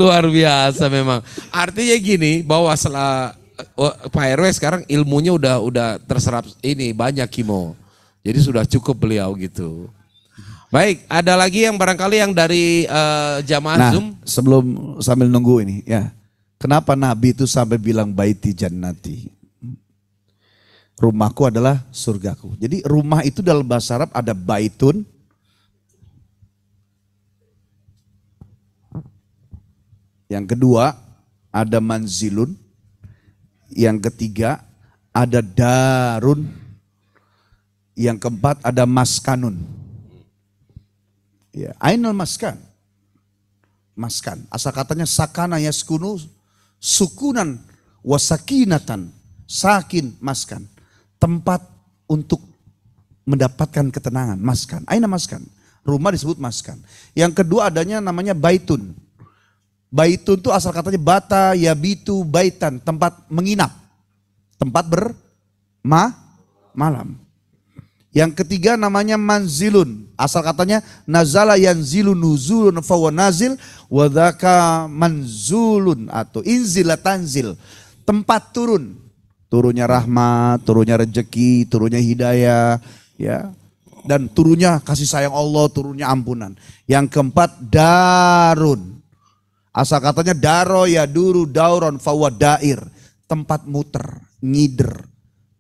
Luar biasa memang. Artinya gini, bahwa Pak RW sekarang ilmunya udah terserap ini banyak Kimo. Jadi sudah cukup beliau gitu. Baik, ada lagi yang barangkali yang dari jamaah Zoom? Sebelum sambil nunggu ini ya. Kenapa Nabi itu sampai bilang baiti jannati? Rumahku adalah surgaku. Jadi rumah itu dalam bahasa Arab ada baitun. Yang kedua ada manzilun. Yang ketiga ada darun. Yang keempat ada maskanun. Ya, ainal maskan. Maskan. Asal katanya sakana yaskunu sukunan wasakinatan. Sakin maskan. Tempat untuk mendapatkan ketenangan. Maskan. Aina maskan. Rumah disebut maskan. Yang kedua adanya namanya baitun. Baitun itu asal katanya bata, yabitu, baitan. Tempat menginap. Tempat malam. Yang ketiga namanya manzilun. Asal katanya nazala yanzilu nuzulun fawa nazil wadhaka manzulun atau inzila tanzil. Tempat turun. Turunnya rahmat, turunnya rezeki, turunnya hidayah, ya. Dan turunnya kasih sayang Allah, turunnya ampunan. Yang keempat darun. Asal katanya daro ya duru dauron fawa dair. Tempat muter, ngider.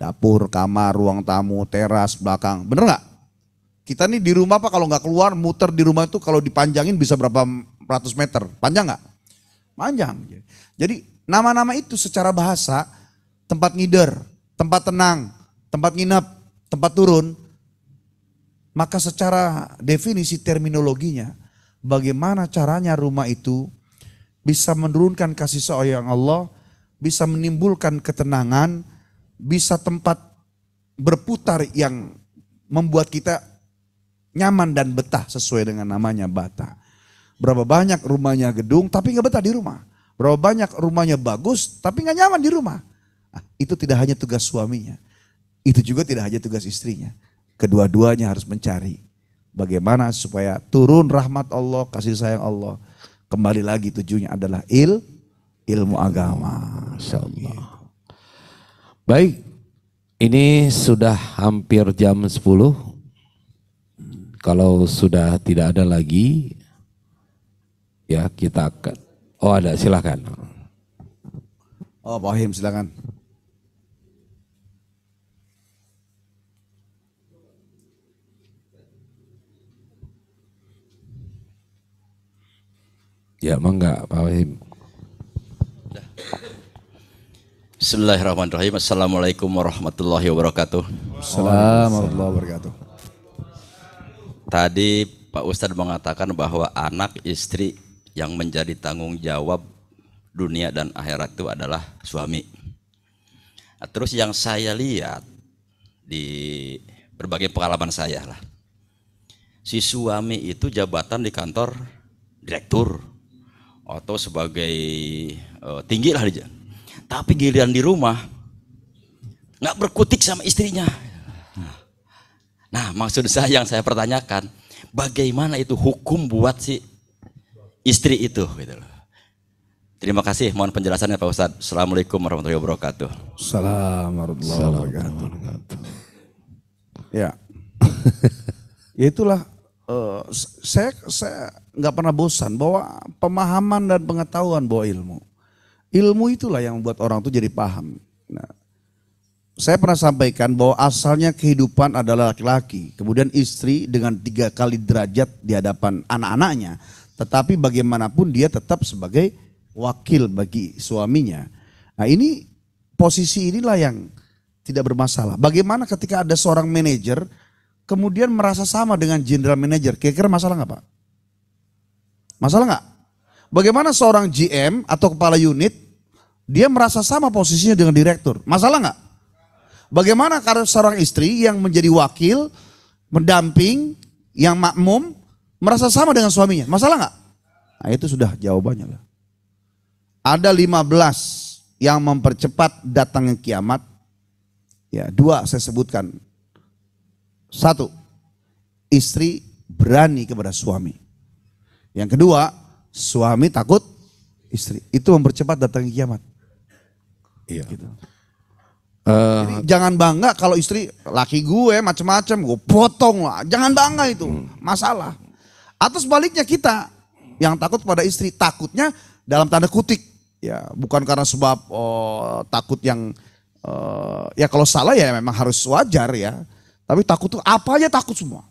Dapur, kamar, ruang tamu, teras, belakang. Bener gak? Kita nih di rumah kalau nggak keluar muter di rumah itu kalau dipanjangin bisa berapa ratus meter. Panjang gak? Panjang. Jadi nama-nama itu secara bahasa tempat ngider, tempat tenang, tempat nginep, tempat turun. Maka secara definisi terminologinya bagaimana caranya rumah itu bisa menurunkan kasih sayang Allah, bisa menimbulkan ketenangan, bisa tempat berputar yang membuat kita nyaman dan betah sesuai dengan namanya bata. Berapa banyak rumahnya gedung tapi gak betah di rumah. Berapa banyak rumahnya bagus tapi gak nyaman di rumah. Nah, itu tidak hanya tugas suaminya. Itu juga tidak hanya tugas istrinya. Kedua-duanya harus mencari bagaimana supaya turun rahmat Allah, kasih sayang Allah. Kembali lagi tujuannya adalah ilmu agama. Masya Allah. Baik, ini sudah hampir jam 10. Kalau sudah tidak ada lagi, ya kita akan. Oh ada, silakan. Oh Pak Wahim silakan. Ya mangga Pak Wahim. Bismillahirrahmanirrahim. Assalamualaikum warahmatullahi wabarakatuh. Assalamualaikum warahmatullahi wabarakatuh. Tadi Pak Ustadz mengatakan bahwa anak istri yang menjadi tanggung jawab dunia dan akhirat itu adalah suami. Nah, terus yang saya lihat di berbagai pengalaman saya lah, si suami itu jabatan di kantor direktur atau sebagai tinggi lah dia. Tapi giliran di rumah nggak berkutik sama istrinya. Nah, maksud saya yang saya pertanyakan, bagaimana itu hukum buat si istri itu? Gitu loh. Terima kasih, mohon penjelasannya Pak Ustadz. Assalamualaikum warahmatullahi wabarakatuh. Assalamualaikum warahmatullahi wabarakatuh. Ya, ya itulah. Saya nggak pernah bosan bahwa pemahaman dan pengetahuan bahwa ilmu itulah yang membuat orang itu jadi paham. Nah, saya pernah sampaikan bahwa asalnya kehidupan adalah laki-laki, kemudian istri dengan 3 kali derajat di hadapan anak-anaknya, tetapi bagaimanapun dia tetap sebagai wakil bagi suaminya. Nah ini posisi inilah yang tidak bermasalah. Bagaimana ketika ada seorang manajer kemudian merasa sama dengan general manager? Kira-kira masalah nggak Pak? Masalah nggak? Bagaimana seorang GM atau kepala unit dia merasa sama posisinya dengan direktur? Masalah nggak? Bagaimana kalau seorang istri yang menjadi wakil, mendamping, yang makmum merasa sama dengan suaminya? Masalah nggak? Nah itu sudah jawabannya lah. Ada 15 yang mempercepat datangnya kiamat. Ya, 2 saya sebutkan. 1, istri berani kepada suami. Yang kedua, suami takut istri. Itu mempercepat datangnya kiamat. Iya. Gitu. Jadi jangan bangga kalau istri laki gue macam-macam, gue potong lah. Jangan bangga itu, masalah. Atau sebaliknya kita yang takut pada istri, takutnya dalam tanda kutip, ya bukan karena sebab takut yang ya kalau salah ya memang harus wajar ya. Tapi takut tuh apa aja takut semua.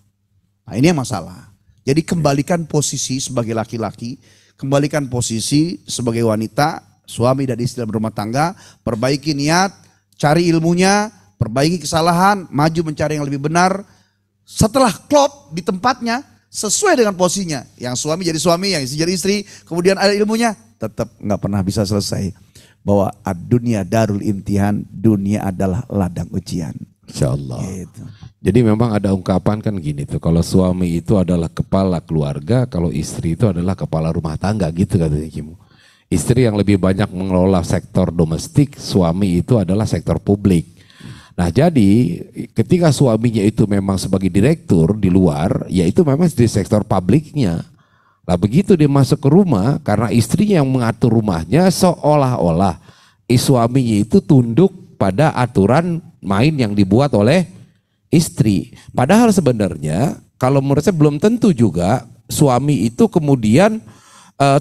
Nah ini yang masalah. Jadi kembalikan posisi sebagai laki-laki, kembalikan posisi sebagai wanita, suami dan istri dalam rumah tangga, perbaiki niat, cari ilmunya, perbaiki kesalahan, maju mencari yang lebih benar. Setelah klop di tempatnya, sesuai dengan posisinya. Yang suami jadi suami, yang istri jadi istri, kemudian ada ilmunya, tetap nggak pernah bisa selesai. Bahwa dunia darul imtihan, dunia adalah ladang ujian. Insyaallah. Gitu. Jadi memang ada ungkapan kan gini tuh, kalau suami itu adalah kepala keluarga, kalau istri itu adalah kepala rumah tangga gitu katanya Kimu. Istri yang lebih banyak mengelola sektor domestik, suami itu adalah sektor publik. Nah jadi ketika suaminya itu memang sebagai direktur di luar, ya itu memang di sektor publiknya. Nah begitu dia masuk ke rumah, karena istrinya yang mengatur rumahnya, seolah-olah suaminya itu tunduk pada aturan main yang dibuat oleh istri. Padahal sebenarnya kalau menurut saya belum tentu juga suami itu kemudian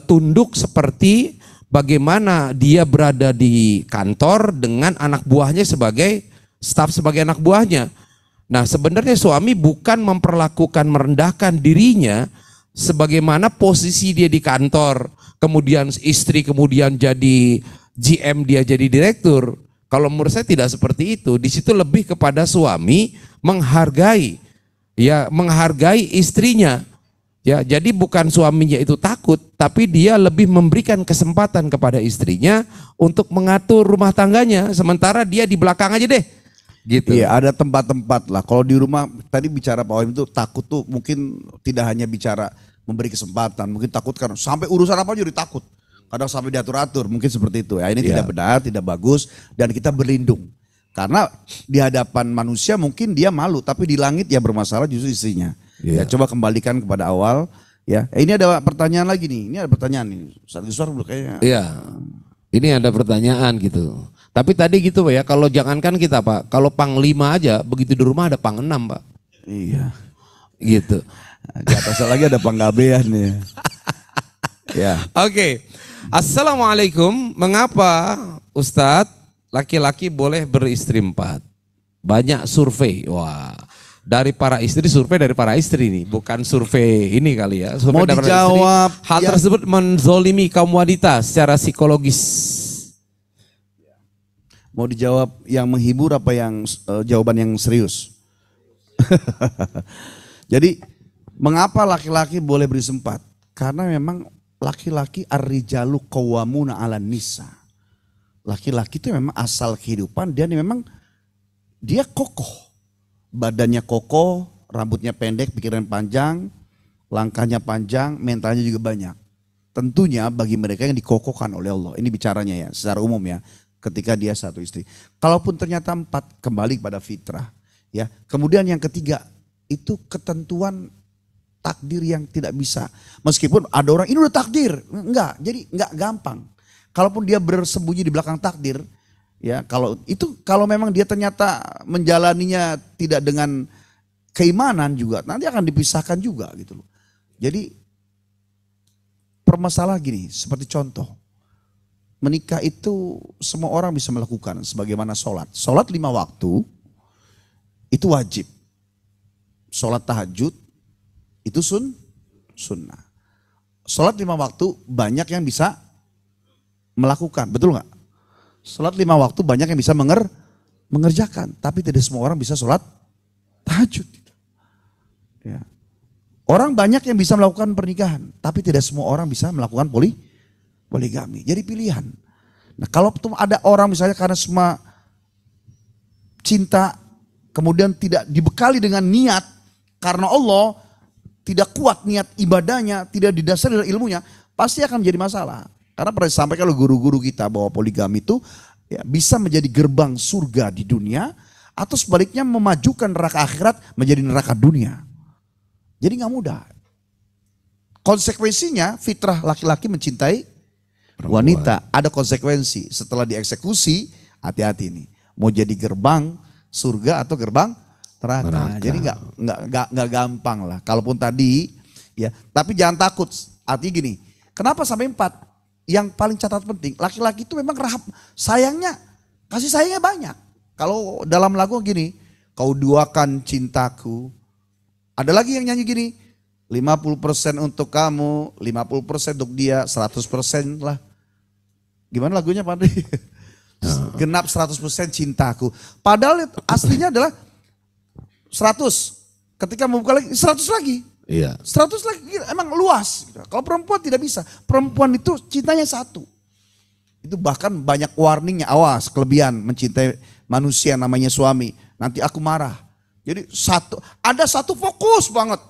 tunduk seperti bagaimana dia berada di kantor dengan anak buahnya sebagai staf, sebagai anak buahnya. Nah sebenarnya suami bukan memperlakukan merendahkan dirinya sebagaimana posisi dia di kantor, kemudian istri kemudian jadi GM, dia jadi direktur. Kalau menurut saya tidak seperti itu. Di situ lebih kepada suami menghargai, ya menghargai istrinya. Ya, jadi bukan suaminya itu takut, tapi dia lebih memberikan kesempatan kepada istrinya untuk mengatur rumah tangganya, sementara dia di belakang aja deh. Gitu. Iya, ada tempat-tempat lah. Kalau di rumah tadi bicara Pak Wahim itu takut tuh mungkin tidak hanya bicara memberi kesempatan, mungkin takut kan sampai urusan apa jadi takut. Kadang sampai diatur-atur, mungkin seperti itu. Ya, ini tidak benar, tidak bagus, dan kita berlindung. Karena di hadapan manusia mungkin dia malu, tapi di langit yang bermasalah justru istrinya. Ya, coba kembalikan kepada awal. Ya, ini ada pertanyaan lagi nih. Ini ada pertanyaan nih. Satu suara belum kayaknya. Iya, ini ada pertanyaan gitu. Tapi tadi gitu Pak ya, kalau jangankan kita Pak, kalau panglima aja begitu di rumah ada pangenam Pak. Iya. Gitu. Di atas lagi ada panggabean nih. Ya. Oke. Assalamualaikum. Mengapa Ustadz laki-laki boleh beristri 4? Banyak survei. Wah. Dari para istri, survei dari para istri nih, bukan survei ini kali ya. Survei Mau dari para dijawab istri. Hal tersebut menzolimi kaum wanita secara psikologis. Mau dijawab yang menghibur apa yang jawaban yang serius? Jadi mengapa laki-laki boleh beristri 4? Karena memang laki-laki ar-rijalu qawwamuna 'alan nisa. Laki-laki itu memang asal kehidupan dia memang dia kokoh. Badannya kokoh, rambutnya pendek, pikiran panjang, langkahnya panjang, mentalnya juga banyak. Tentunya bagi mereka yang dikokohkan oleh Allah. Ini bicaranya ya, secara umum ya. Ketika dia satu istri. Kalaupun ternyata 4, kembali kepada fitrah. Ya. Kemudian yang ketiga, itu ketentuan takdir yang tidak bisa. Meskipun ada orang, ini udah takdir. Enggak, jadi enggak gampang. Kalaupun dia bersembunyi di belakang takdir, ya kalau memang dia ternyata menjalaninya tidak dengan keimanan juga, nanti akan dipisahkan juga gitu loh. Jadi permasalahan gini, seperti contoh, menikah itu semua orang bisa melakukan sebagaimana sholat. Sholat 5 waktu itu wajib. Sholat tahajud itu sunnah. Sholat 5 waktu banyak yang bisa melakukan, betul nggak? Sholat 5 waktu banyak yang bisa mengerjakan, tapi tidak semua orang bisa sholat tahajud. Ya. Orang banyak yang bisa melakukan pernikahan, tapi tidak semua orang bisa melakukan poligami. Jadi pilihan. Nah kalau ada orang misalnya karena semua cinta, kemudian tidak dibekali dengan niat karena Allah, tidak kuat niat ibadahnya, tidak didasari dari ilmunya, pasti akan menjadi masalah. Karena pernah disampaikan oleh guru-guru kita bahwa poligami itu ya, bisa menjadi gerbang surga di dunia, atau sebaliknya memajukan neraka akhirat menjadi neraka dunia. Jadi nggak mudah. Konsekuensinya fitrah laki-laki mencintai wanita, ada konsekuensi. Setelah dieksekusi, hati-hati nih. Mau jadi gerbang surga atau gerbang neraka. Jadi nggak gampang lah. Kalaupun tadi ya, tapi jangan takut. Artinya gini, kenapa sampai 4? Yang paling catatan penting, laki-laki itu memang rahab. Sayangnya, kasih sayangnya banyak. Kalau dalam lagu gini, kau duakan cintaku. Ada lagi yang nyanyi gini, 50% untuk kamu, 50% untuk dia, 100% lah. Gimana lagunya Pak Andri? Genap 100% cintaku. Padahal aslinya adalah 100. Ketika membuka lagi, 100 lagi. Iya. 100 lagi, emang luas. Kalau perempuan tidak bisa. Perempuan itu cintanya 1. Itu bahkan banyak warningnya. Awas, kelebihan mencintai manusia namanya suami. Nanti aku marah. Jadi ada satu fokus banget.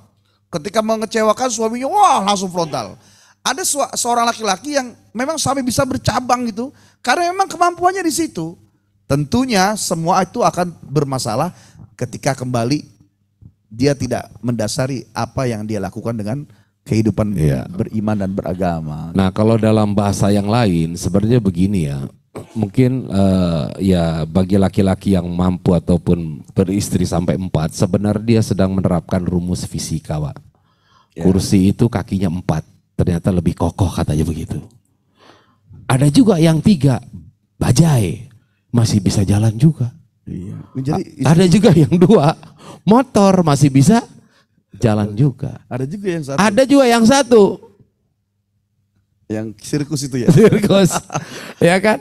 Ketika mengecewakan suaminya, wah langsung frontal. Ada seorang laki-laki yang memang sampai bisa bercabang gitu. Karena memang kemampuannya di situ. Tentunya semua itu akan bermasalah ketika kembali dia tidak mendasari apa yang dia lakukan dengan kehidupan beriman dan beragama. Nah kalau dalam bahasa yang lain sebenarnya begini ya. Mungkin ya bagi laki-laki yang mampu ataupun beristri sampai 4, sebenarnya dia sedang menerapkan rumus fisika, Pak. Kursi itu kakinya 4, ternyata lebih kokoh katanya begitu. Ada juga yang 3, bajai, masih bisa jalan juga. Iya. Jadi, ada juga yang 2, motor masih bisa jalan juga. Ada juga yang 1. Ada juga yang 1. Yang sirkus itu ya. Sirkus. Ya kan?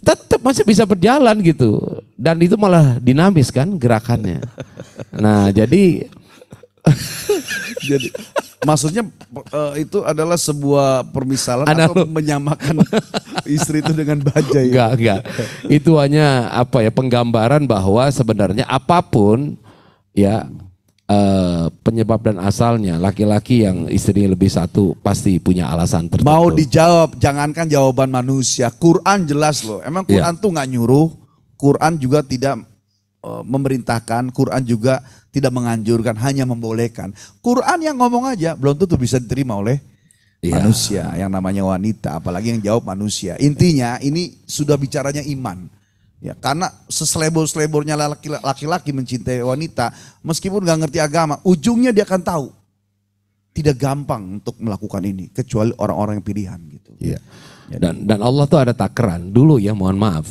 Tetap masih bisa berjalan gitu. Dan itu malah dinamis kan gerakannya. Nah, jadi maksudnya itu adalah sebuah permisalan atau menyamakan istri itu dengan bajai. Enggak. Itu hanya apa ya, penggambaran bahwa sebenarnya apapun ya penyebab dan asalnya, laki-laki yang istrinya lebih 1 pasti punya alasan tertentu. Mau dijawab, jangankan jawaban manusia, Quran jelas loh. Emang Quran tuh nggak nyuruh, Quran juga tidak memerintahkan, Quran juga tidak menganjurkan, hanya membolehkan. Quran yang ngomong aja belum tentu bisa diterima oleh manusia yang namanya wanita, apalagi yang jawab manusia. Intinya ini sudah bicaranya iman. Ya, karena seselebor-selebornya laki-laki mencintai wanita, meskipun gak ngerti agama, ujungnya dia akan tahu. Tidak gampang untuk melakukan ini, kecuali orang-orang yang pilihan gitu. Iya. Dan Allah tuh ada takaran dulu ya, mohon maaf.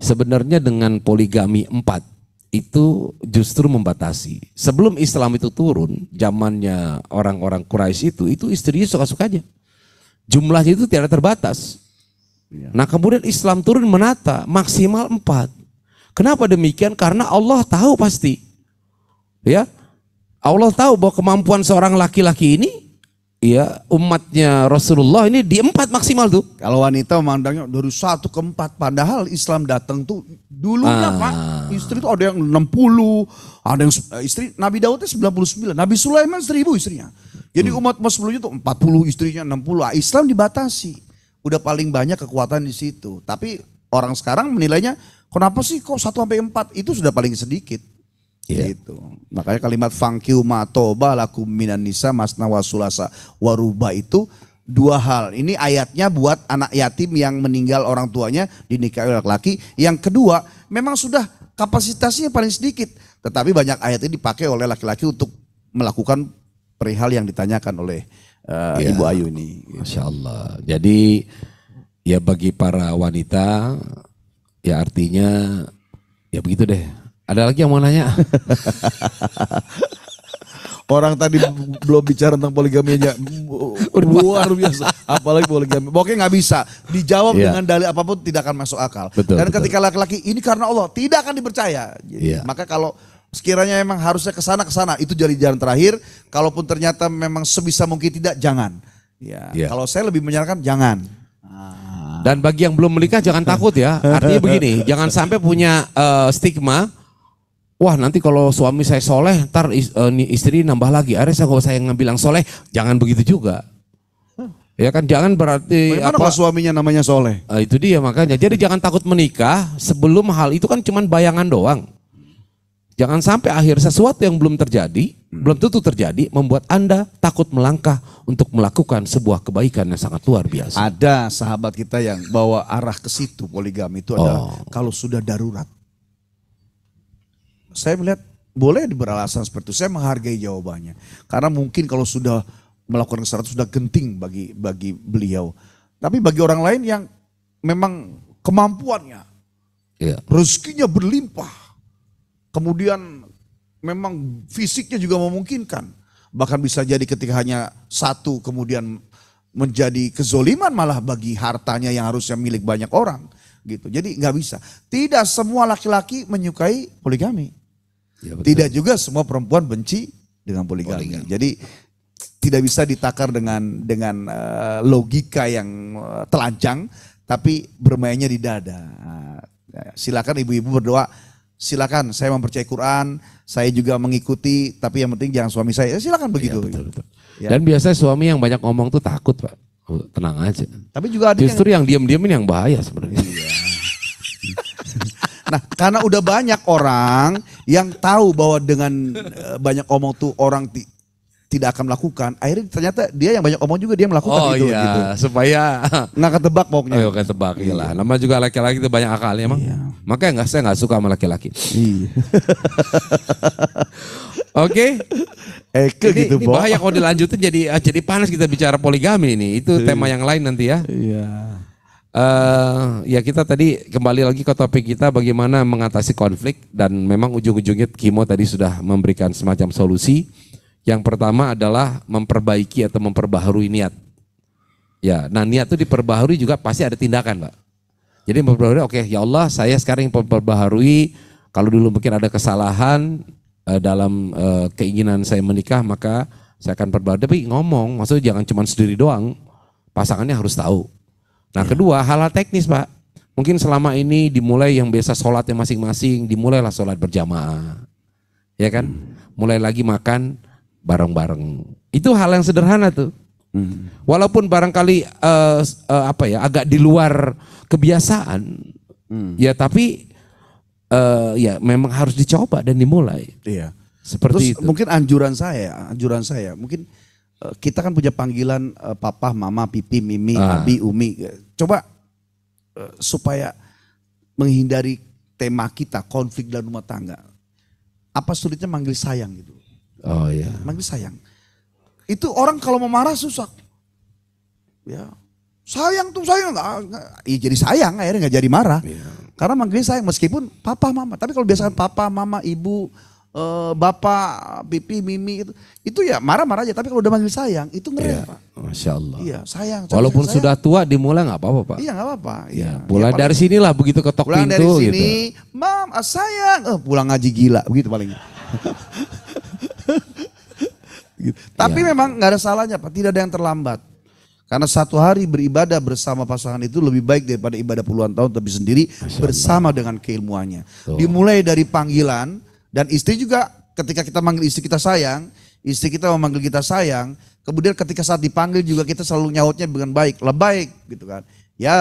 Sebenarnya dengan poligami 4 itu justru membatasi. Sebelum Islam itu turun, zamannya orang-orang Quraisy itu istrinya suka-suka aja. Jumlahnya itu tidak terbatas. Nah kemudian Islam turun menata maksimal 4. Kenapa demikian? Karena Allah tahu pasti. Ya, Allah tahu bahwa kemampuan seorang laki-laki ini, ya umatnya Rasulullah ini di 4 maksimal tuh. Kalau wanita memandangnya dari 1 ke 4, padahal Islam datang tuh dulunya Pak. Istri itu ada yang 60, ada yang istri Nabi Daud itu 99, Nabi Sulaiman 1000 istrinya. Jadi umat sebelumnya tuh 40 istrinya, 60. Islam dibatasi. Udah paling banyak kekuatan di situ. Tapi orang sekarang menilainya, kenapa sih kok 1 sampai 4 itu sudah paling sedikit. Gitu. Makanya kalimat fangkiu ma toba lakum minan nisa masna wa sulasa waruba itu 2 hal. Ini ayatnya buat anak yatim yang meninggal orang tuanya dinikahi oleh laki-laki. Yang kedua, memang sudah kapasitasnya paling sedikit. Tetapi banyak ayat ini dipakai oleh laki-laki untuk melakukan perihal yang ditanyakan oleh Ibu Ayu ini. Masya Allah. Jadi ya bagi para wanita ya artinya ya begitu deh. Ada lagi yang mau nanya? Orang tadi belum bicara tentang poligami aja Luar biasa. Apalagi poligami. Pokoknya nggak bisa dijawab Iya. dengan dalil apapun, tidak akan masuk akal. Betul, Dan betul. ketika laki-laki ini karena Allah, tidak akan dipercaya. Jadi, Iya. maka kalau sekiranya memang harusnya ke sana, itu jadi jalan terakhir. Kalaupun ternyata memang sebisa mungkin tidak, jangan. Ya. Iya. Kalau saya lebih menyarankan jangan. Dan bagi yang belum menikah jangan takut ya. Artinya begini, jangan sampai punya stigma. Wah nanti kalau suami saya soleh, ntar istri nambah lagi. Akhirnya kalau saya bilang soleh, jangan begitu juga. Ya kan, jangan berarti Bagaimana kalau suaminya namanya soleh? Itu dia makanya. Jadi jangan takut menikah sebelum hal itu kan cuma bayangan doang. Jangan sampai akhir sesuatu yang belum terjadi, belum tentu terjadi, membuat Anda takut melangkah untuk melakukan sebuah kebaikan yang sangat luar biasa. Ada sahabat kita yang bawa arah ke situ, poligami itu adalah kalau sudah darurat. Saya melihat boleh beralasan seperti itu. Saya menghargai jawabannya. Karena mungkin kalau sudah melakukan kesalahan sudah genting bagi beliau. Tapi bagi orang lain yang memang kemampuannya, Iya. rezekinya berlimpah. Kemudian memang fisiknya juga memungkinkan. Bahkan bisa jadi ketika hanya satu kemudian menjadi kezoliman malah bagi hartanya yang harusnya milik banyak orang. Gitu. Jadi nggak bisa. Tidak semua laki-laki menyukai poligami. Ya, betul. Tidak juga semua perempuan benci dengan poligami. Jadi tidak bisa ditakar dengan logika yang telanjang, tapi bermainnya di dada. Silakan ibu-ibu berdoa. Silakan, saya mempercayai Quran, saya juga mengikuti, tapi yang penting jangan suami saya. Silakan begitu. Iya, betul, betul. Ya. Dan biasanya suami yang banyak ngomong tuh takut, Pak. Tenang aja. Tapi juga ada Justru yang diam-diamin yang bahaya sebenarnya. Nah, karena udah banyak orang yang tahu bahwa dengan banyak omong tuh orang tidak akan melakukan. Akhirnya ternyata dia yang banyak omong juga dia melakukan Oh gitu. iya, supaya Nggak ketebak pokoknya. ayo kan tebak lah. Nama juga laki-laki itu banyak akalnya emang. Makanya saya nggak suka sama laki-laki. Iya. Oke. Gitu, Ini Bo. bahaya kalau dilanjutin jadi panas kita bicara poligami ini. Itu tema yang lain nanti ya. Iya. Ya kita tadi kembali lagi ke topik kita bagaimana mengatasi konflik dan memang ujung-ujungnya Kimo tadi sudah memberikan semacam solusi. Yang pertama adalah memperbaiki atau memperbaharui niat. Ya, nah niat itu diperbaharui juga pasti ada tindakan, Pak. Jadi memperbaharui, oke, ya Allah saya sekarang yang memperbaharui, kalau dulu mungkin ada kesalahan dalam keinginan saya menikah, maka saya akan perbaharui. Tapi ngomong, maksudnya jangan cuma sendiri doang, pasangannya harus tahu. Nah kedua, hal-hal teknis, Pak. Mungkin selama ini dimulai yang biasa sholatnya masing-masing, dimulailah sholat berjamaah. Ya kan? Mulai lagi makan bareng-bareng. Itu hal yang sederhana tuh. Walaupun barangkali agak di luar kebiasaan, ya tapi ya memang harus dicoba dan dimulai. Iya. Seperti Terus itu. mungkin anjuran saya, mungkin kita kan punya panggilan papa, mama, pipi, mimi, abi, umi. Coba supaya menghindari tema kita konflik dalam rumah tangga. Apa sulitnya manggil sayang gitu? Oh iya. Manggil sayang. Itu orang kalau mau marah susah. Ya. Sayang tuh sayang. Iya jadi sayang akhirnya nggak jadi marah. Karena manggilnya sayang meskipun papa mama. Tapi kalau biasakan papa mama ibu bapak pipi mimi itu ya marah-marah aja. Tapi kalau udah manggil sayang itu ngeri Pak. Masya Allah. Iya sayang. Walaupun sayang. sudah tua dimulai nggak apa-apa Pak. Iya nggak apa-apa. Ya, mulai dari sinilah begitu ketok pulang pintu dari sini, gitu. mam sayang. Pulang ngaji gila begitu paling. Gitu. Tapi memang nggak ada salahnya Pak, tidak ada yang terlambat. Karena satu hari beribadah bersama pasangan itu lebih baik daripada ibadah puluhan tahun tapi sendiri bersama dengan keilmuannya. Dimulai dari panggilan dan istri juga ketika kita manggil istri kita sayang, istri kita memanggil kita sayang, kemudian ketika saat dipanggil juga kita selalu nyautnya dengan baik, lebih gitu kan. Ya,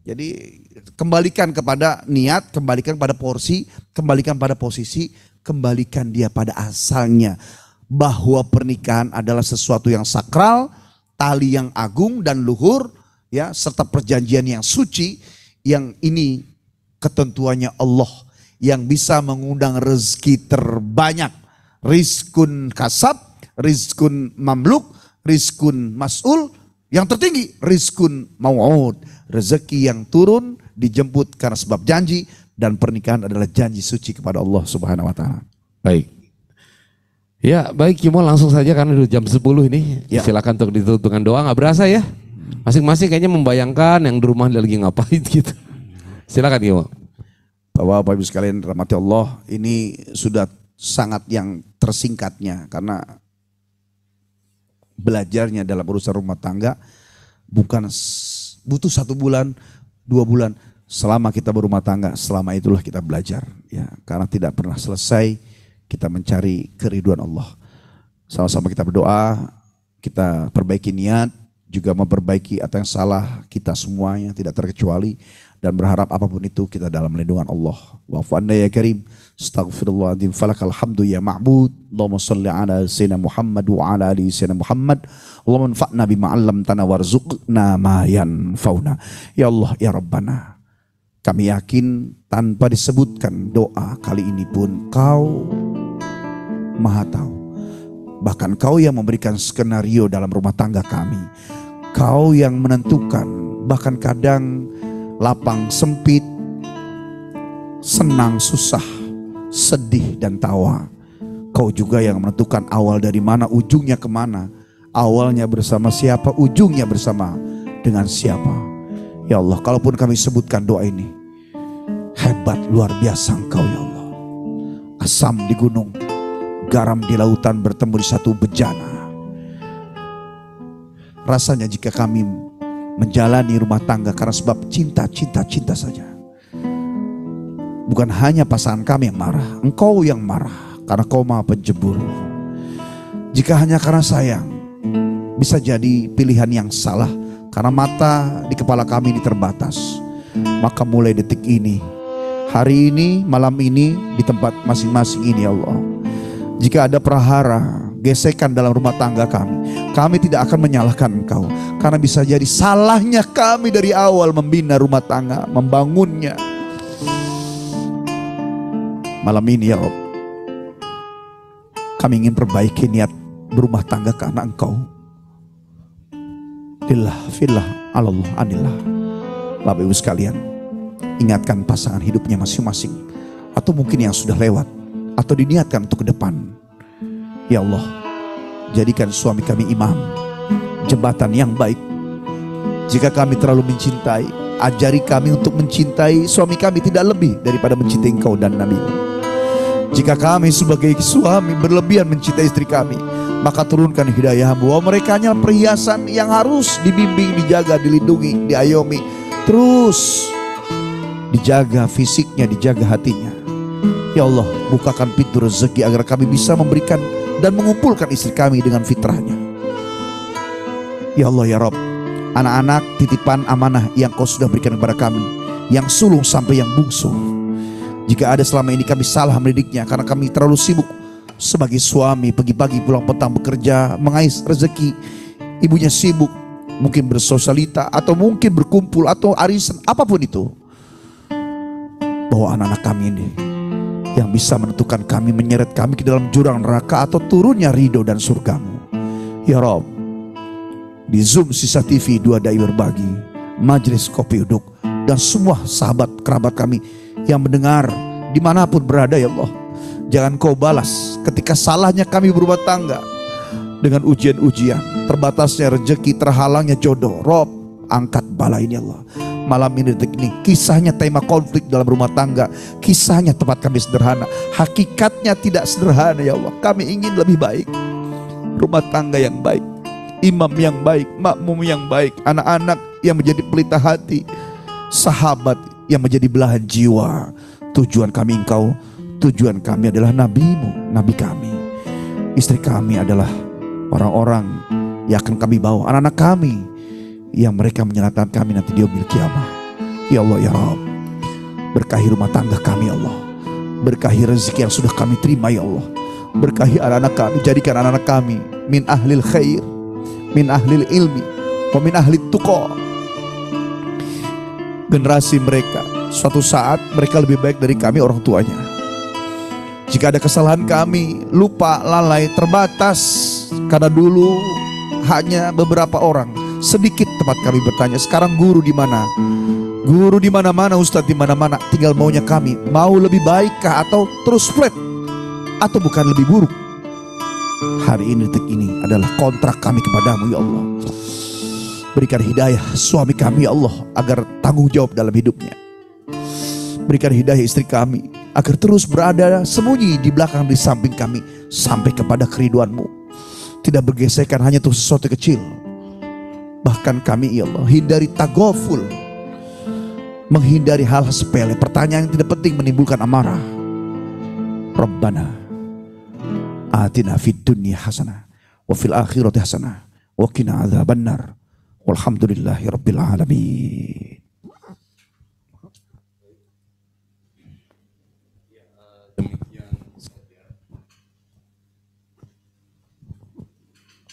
jadi kembalikan kepada niat, kembalikan pada porsi, kembalikan pada posisi, kembalikan dia pada asalnya. Bahwa pernikahan adalah sesuatu yang sakral, tali yang agung dan luhur, ya, serta perjanjian yang suci, yang ini ketentuannya Allah yang bisa mengundang rezeki terbanyak, rizkun kasab, rizkun mamluk, rizkun mas'ul, yang tertinggi rizkun mau'ud, rezeki yang turun dijemput karena sebab janji, dan pernikahan adalah janji suci kepada Allah Subhanahu wa taala. Baik. Ya baik Kimo, langsung saja karena udah jam 10 ini. Ya. Silakan untuk ditutup dengan doa. Nggak berasa ya? Masing-masing kayaknya membayangkan yang di rumah lagi ngapain gitu. Silakan Kimo. Bapak Ibu sekalian rahmati Allah, ini sudah sangat yang tersingkatnya karena belajarnya dalam urusan rumah tangga bukan butuh 1 bulan, 2 bulan. Selama kita berumah tangga, selama itulah kita belajar. Ya, karena tidak pernah selesai kita mencari keriduan Allah. Sama-sama kita berdoa, kita perbaiki niat, juga memperbaiki apa yang salah kita semuanya tidak terkecuali, dan berharap apapun itu kita dalam lindungan Allah. Wa'fu anna ya karim, astaghfirullahaladzim, falakal hamdu ya ma'bud, Allahumma salli ala sayyidina Muhammad wa ala ali sayyidina Muhammad, Allahumma anfa'na bima 'allamtana warzuqna ma yanfa'una. Ya Allah, ya Rabbana, kami yakin tanpa disebutkan doa kali ini pun Kau Maha tahu. Bahkan Kau yang memberikan skenario dalam rumah tangga kami. Kau yang menentukan, bahkan kadang lapang sempit, senang susah, sedih dan tawa. Kau juga yang menentukan awal dari mana, ujungnya kemana. Awalnya bersama siapa, ujungnya bersama dengan siapa. Ya Allah, kalaupun kami sebutkan doa ini, hebat luar biasa Engkau ya Allah. Asam di gunung, garam di lautan bertemu di satu bejana. Rasanya jika kami menjalani rumah tangga karena sebab cinta saja. Bukan hanya pasangan kami yang marah, Engkau yang marah karena Kau Maha Penjebur. Jika hanya karena sayang, bisa jadi pilihan yang salah karena mata di kepala kami ini terbatas. Maka mulai detik ini, hari ini, malam ini, di tempat masing-masing ini ya Allah, jika ada prahara, gesekan dalam rumah tangga kami tidak akan menyalahkan Engkau. Karena bisa jadi salahnya kami dari awal membina rumah tangga, membangunnya. Malam ini ya Allah, kami ingin perbaiki niat berumah tangga karena Engkau. Lillah, fillah, alallah, anillah. Bapak Ibu sekalian, ingatkan pasangan hidupnya masing-masing, atau mungkin yang sudah lewat, atau diniatkan untuk ke depan. Ya Allah, jadikan suami kami imam, jembatan yang baik. Jika kami terlalu mencintai, ajari kami untuk mencintai suami kami tidak lebih daripada mencintai Engkau dan Nabi-Mu. Jika kami sebagai suami berlebihan mencintai istri kami, maka turunkan hidayah-Mu bahwa mereka hanya perhiasan yang harus dibimbing, dijaga, dilindungi, diayomi. Terus dijaga fisiknya, dijaga hatinya. Ya Allah, bukakan pintu rezeki agar kami bisa memberikan dan mengumpulkan istri kami dengan fitrahnya. Ya Allah ya Rabb, anak-anak titipan amanah yang Kau sudah berikan kepada kami, yang sulung sampai yang bungsu. Jika ada selama ini kami salah mendidiknya karena kami terlalu sibuk sebagai suami, pagi-pagi pulang petang bekerja, mengais rezeki. Ibunya sibuk, mungkin bersosialita, atau mungkin berkumpul, atau arisan, apapun itu. Bahwa anak-anak kami ini yang bisa menentukan kami, menyeret kami ke dalam jurang neraka atau turunnya ridho dan surga-Mu. Ya Rabb, di Zoom Sisa TV 2 Dai Berbagi, Majelis Kopi Uduk, dan semua sahabat kerabat kami yang mendengar dimanapun berada ya Allah, jangan Kau balas ketika salahnya kami berumah tangga dengan ujian-ujian, terbatasnya rezeki, terhalangnya jodoh. Rob, angkat bala ini Allah. Malam ini, detik ini, kisahnya tema konflik dalam rumah tangga, kisahnya tempat kami sederhana, hakikatnya tidak sederhana ya Allah. Kami ingin lebih baik, rumah tangga yang baik, imam yang baik, makmum yang baik, anak-anak yang menjadi pelita hati, sahabat yang menjadi belahan jiwa. Tujuan kami Engkau, tujuan kami adalah Nabi-Mu, Nabi kami. Istri kami adalah orang-orang yang akan kami bawa, anak-anak kami yang mereka menyelamatkan kami nanti di yaumil qiyamah. Ya Allah ya Rabb, berkahi rumah tangga kami ya Allah, berkahi rezeki yang sudah kami terima ya Allah, berkahi anak-anak kami, jadikan anak-anak kami min ahlil khair, min ahlil ilmi, wa min ahlit tuqa. Generasi mereka suatu saat mereka lebih baik dari kami orang tuanya. Jika ada kesalahan kami, lupa, lalai, terbatas, karena dulu hanya beberapa orang, sedikit tempat kami bertanya. Sekarang guru di mana? Guru di mana-mana, ustadz di mana-mana. Tinggal maunya kami, mau lebih baikkah atau terus flat, atau bukan lebih buruk? Hari ini, detik ini adalah kontrak kami kepadamu ya Allah. Berikan hidayah suami kami ya Allah, agar tanggung jawab dalam hidupnya. Berikan hidayah istri kami, agar terus berada sembunyi di belakang, di samping kami, sampai kepada keriduan-Mu. Tidak bergesekan hanya untuk sesuatu kecil. Bahkan kami ya Allah hindari taghaful, menghindari hal sepele, pertanyaan yang tidak penting menimbulkan amarah. Rabbana atina fid dunya hasanah wa fil akhirati hasanah wa qina adzabannar. Walhamdulillahi rabbil alamin.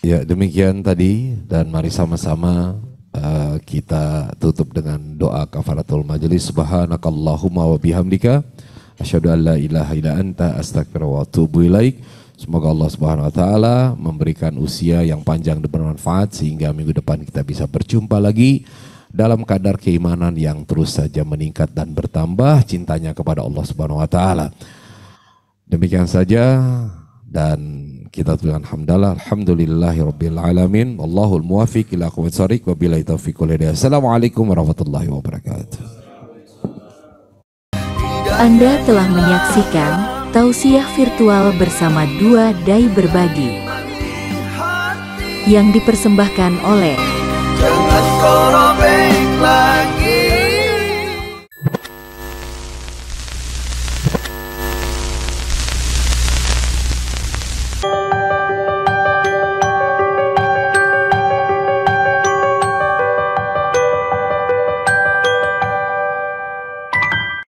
Ya, demikian tadi, dan mari sama-sama kita tutup dengan doa kafaratul majelis. Subhanakallahumma wa bihamdika asyhadu an la ilaha illa anta astaghfiruka wa atubu ilaik. Semoga Allah Subhanahu wa taala memberikan usia yang panjang dan bermanfaat sehingga minggu depan kita bisa berjumpa lagi dalam kadar keimanan yang terus saja meningkat dan bertambah cintanya kepada Allah Subhanahu wa taala. Demikian saja, dan kita tuliskan hamdalah, alhamdulillahirabbil alamin, wallahul muwaffiq ila aqwamit thoriq, wabillahi taufiq wal hidayah. Assalamualaikum warahmatullahi wabarakatuh. Anda telah menyaksikan tausiah virtual bersama Dua Dai Berbagi yang dipersembahkan oleh Jangan